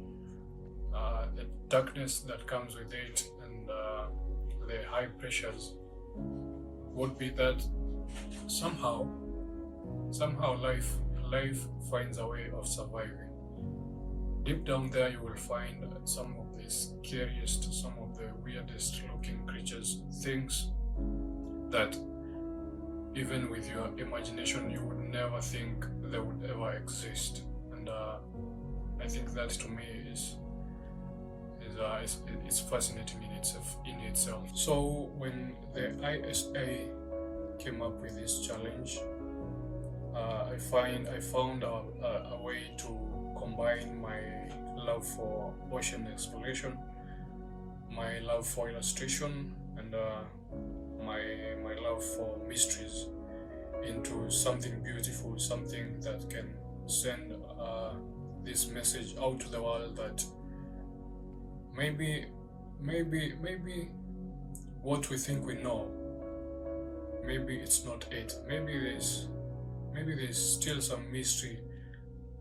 the darkness that comes with it, and the high pressures, would be that somehow life finds a way of surviving. Deep down there, you will find some of the scariest, some of the weirdest looking creatures, things that even with your imagination, you would never think they would ever exist. And I think that to me is fascinating in itself. So when the ISA came up with this challenge, I found a way to combine my love for ocean exploration, my love for illustration, and my love for mysteries into something beautiful, something that can send this message out to the world that maybe what we think we know, maybe it's not it. Maybe there's still some mystery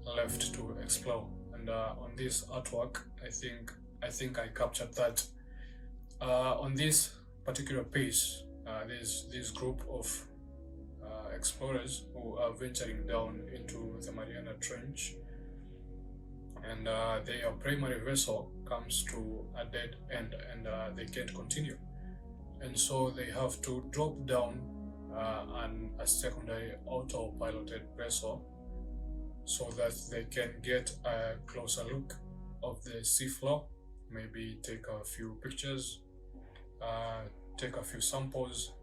left to explore. And on this artwork, I think I captured that. On this particular piece, there's this group of explorers who are venturing down into the Mariana Trench, and their primary vessel comes to a dead end, and they can't continue, and so they have to drop down a secondary auto-piloted vessel so that they can get a closer look of the seafloor, maybe take a few pictures, take a few samples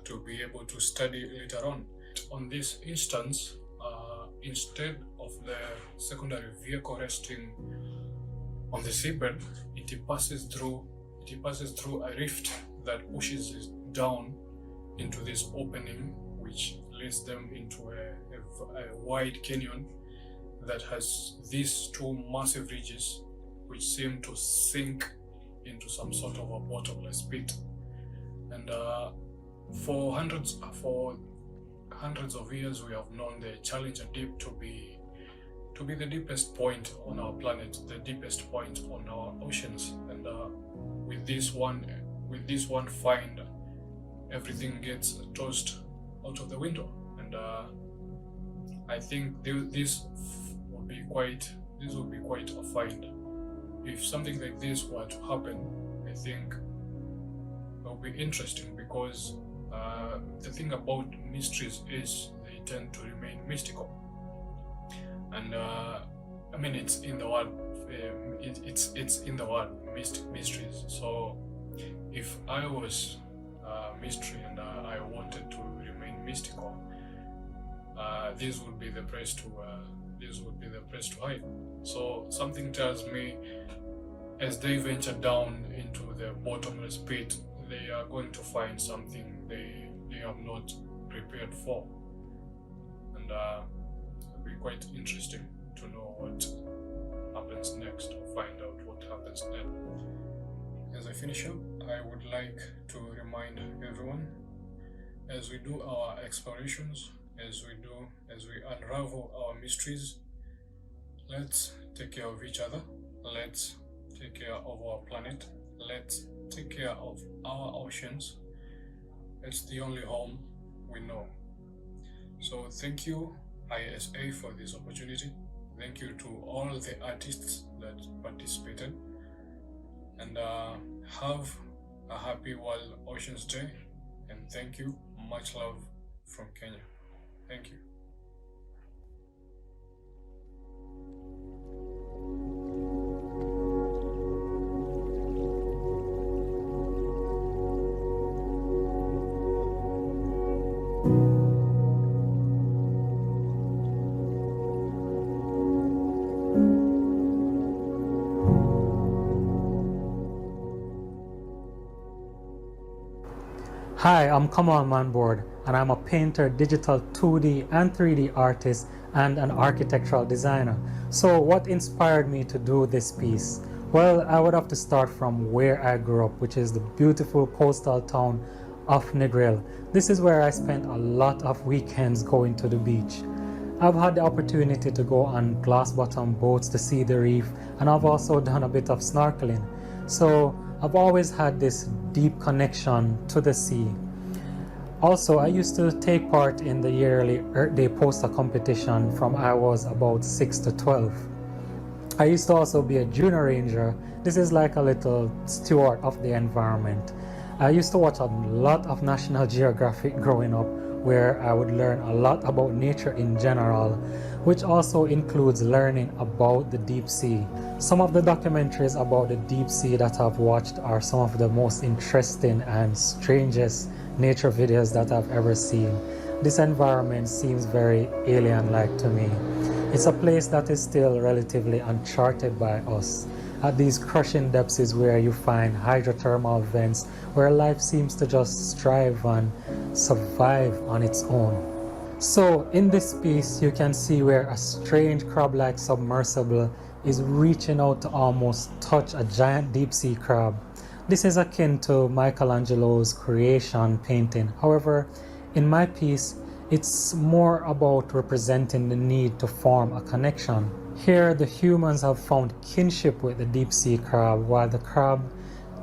to be able to study later on. On this instance, instead of the secondary vehicle resting on the seabed, it passes through a rift that pushes it down into this opening, which leads them into a wide canyon that has these two massive ridges which seem to sink into some sort of a bottomless pit. And for hundreds of years, we have known the Challenger Deep to be the deepest point on our planet, the deepest point on our oceans. And with this one find, everything gets tossed out of the window. And I think this would be quite a find. If something like this were to happen, I think it would be interesting, because the thing about mysteries is they tend to remain mystical. And I mean, it's in the word, it's in the word mysteries. So if I was mystery and I wanted to remain mystical, this would be the place to hide. So something tells me, as they venture down into the bottomless pit, they are going to find something they have not prepared for. And it'll be quite interesting to know what happens next, or find out what happens next. As I finish up, I would like to remind everyone, as we do our explorations, as we unravel our mysteries, let's take care of each other, let's take care of our planet, let's take care of our oceans. It's the only home we know. So thank you, ISA, for this opportunity. Thank you to all the artists that participated, and have a happy World Oceans Day, and thank you. Much love from Kenya. Thank you. Hi, I'm Kamal Manboard, and I'm a painter, digital 2D and 3D artist, and an architectural designer. So what inspired me to do this piece? Well, I would have to start from where I grew up, which is the beautiful coastal town of Negril. This is where I spent a lot of weekends going to the beach. I've had the opportunity to go on glass-bottom boats to see the reef, and I've also done a bit of snorkeling. So I've always had this deep connection to the sea. Also, I used to take part in the yearly Earth Day poster competition from I was about 6 to 12. I used to also be a junior ranger. This is like a little steward of the environment. I used to watch a lot of National Geographic growing up, where I would learn a lot about nature in general, which also includes learning about the deep sea. Some of the documentaries about the deep sea that I've watched are some of the most interesting and strangest nature videos that I've ever seen. This environment seems very alien-like to me. It's a place that is still relatively uncharted by us. At these crushing depths is where you find hydrothermal vents, where life seems to just strive and survive on its own. So in this piece, you can see where a strange crab-like submersible is reaching out to almost touch a giant deep-sea crab. This is akin to Michelangelo's Creation painting. However, in my piece, it's more about representing the need to form a connection. Here, the humans have found kinship with the deep-sea crab, while the crab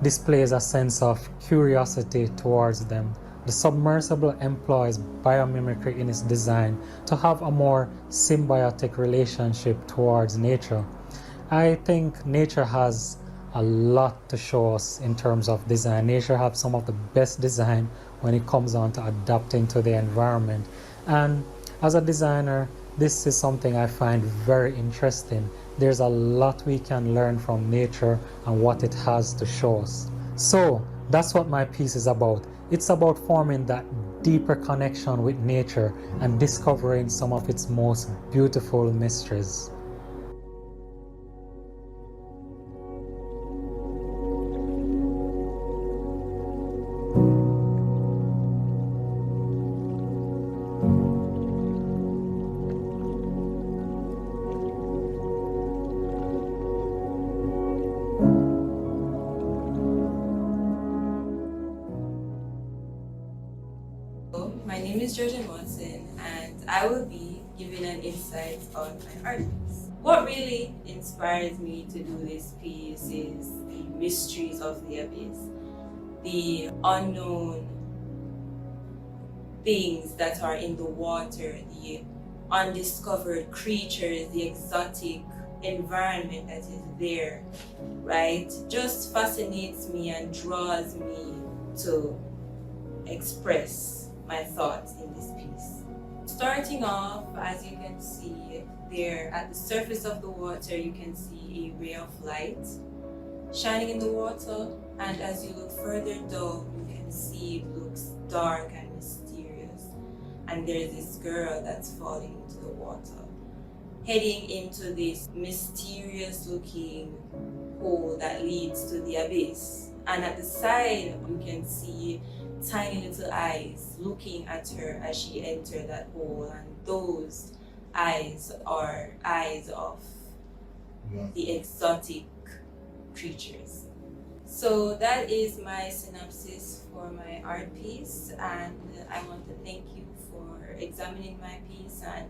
displays a sense of curiosity towards them. The submersible employs biomimicry in its design to have a more symbiotic relationship towards nature. I think nature has a lot to show us in terms of design. Nature has some of the best design when it comes on to adapting to the environment. And as a designer, this is something I find very interesting. There's a lot we can learn from nature and what it has to show us. So that's what my piece is about. It's about forming that deeper connection with nature and discovering some of its most beautiful mysteries. My name is Georgia Watson, and I will be giving an insight on my art piece. What really inspires me to do this piece is the mysteries of the abyss, the unknown things that are in the water, the undiscovered creatures, the exotic environment that is there, right? Just fascinates me and draws me to express my thoughts in this piece. Starting off, as you can see there at the surface of the water, you can see a ray of light shining in the water, and as you look further down, you can see it looks dark and mysterious, and there's this girl that's falling into the water, heading into this mysterious looking hole that leads to the abyss. And at the side, you can see tiny little eyes looking at her as she entered that hole, and those eyes are eyes of the exotic creatures. So that is my synopsis for my art piece, and I want to thank you for examining my piece and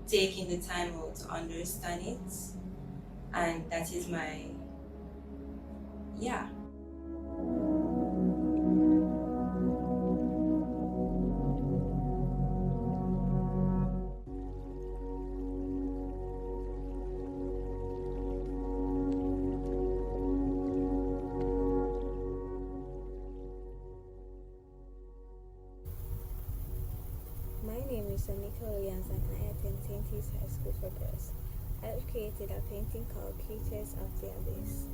taking the time out to understand it. And that is my, yeah. My name is Anika Williams and I attend St. High School for Girls. I have created a painting called Creatures of the Abyss.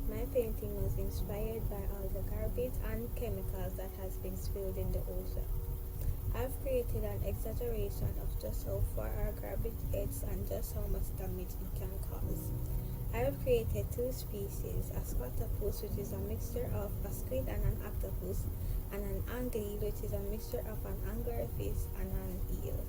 My painting was inspired by all the garbage and chemicals that has been spilled in the ocean. I've created an exaggeration of just how far our garbage gets and just how much damage it can cause. I have created two species, a squatopus, which is a mixture of a squid and an octopus, and an anguille, which is a mixture of an anglerfish and an eel.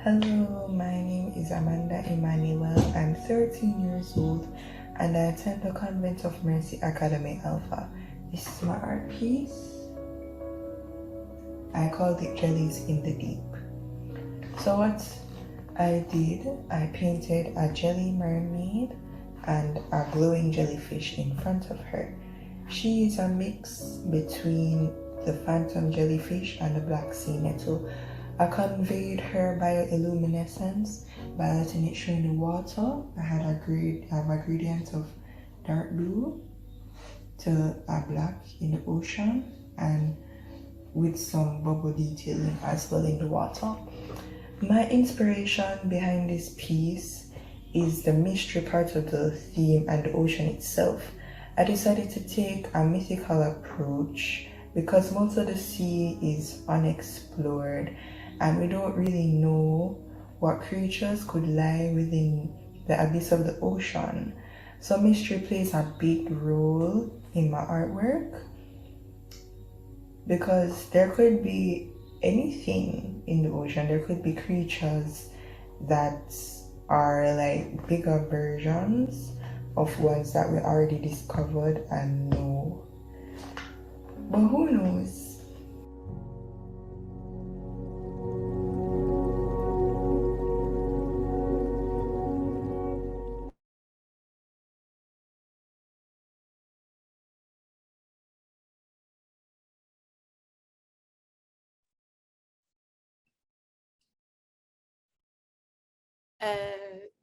Hello, my name is Amanda Emmanuel. I'm 13 years old and I attend the Convent of Mercy Academy Alpha. This is my art piece. I called it Jellies in the Deep. So what I did, I painted a jelly mermaid and a glowing jellyfish in front of her. She is a mix between the phantom jellyfish and the black sea nettle. I conveyed her bioluminescence by letting it show in the water. I have a gradient of dark blue to a black in the ocean and with some bubble detailing as well in the water. My inspiration behind this piece is the mystery part of the theme and the ocean itself. I decided to take a mythical approach because most of the sea is unexplored and we don't really know what creatures could lie within the abyss of the ocean. So mystery plays a big role in my artwork because there could be anything in the ocean. There could be creatures that are like bigger versions of ones that we already discovered and know. But who knows?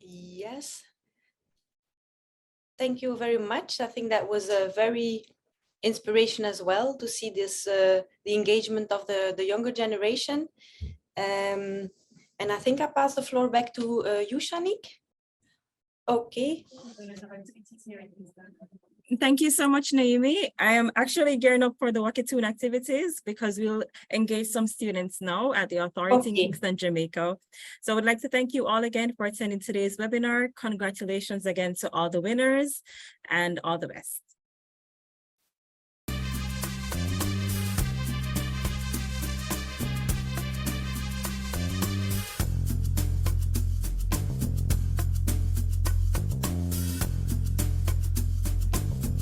Yes. Thank you very much. I think that was a very inspiration as well to see this, the engagement of the younger generation. And I think I pass the floor back to you, Shanique. Okay. Thank you so much, Naomi. I am actually gearing up for the Wakatoon activities because we'll engage some students now at the authority in Kingston, Jamaica. So I would like to thank you all again for attending today's webinar. Congratulations again to all the winners and all the best.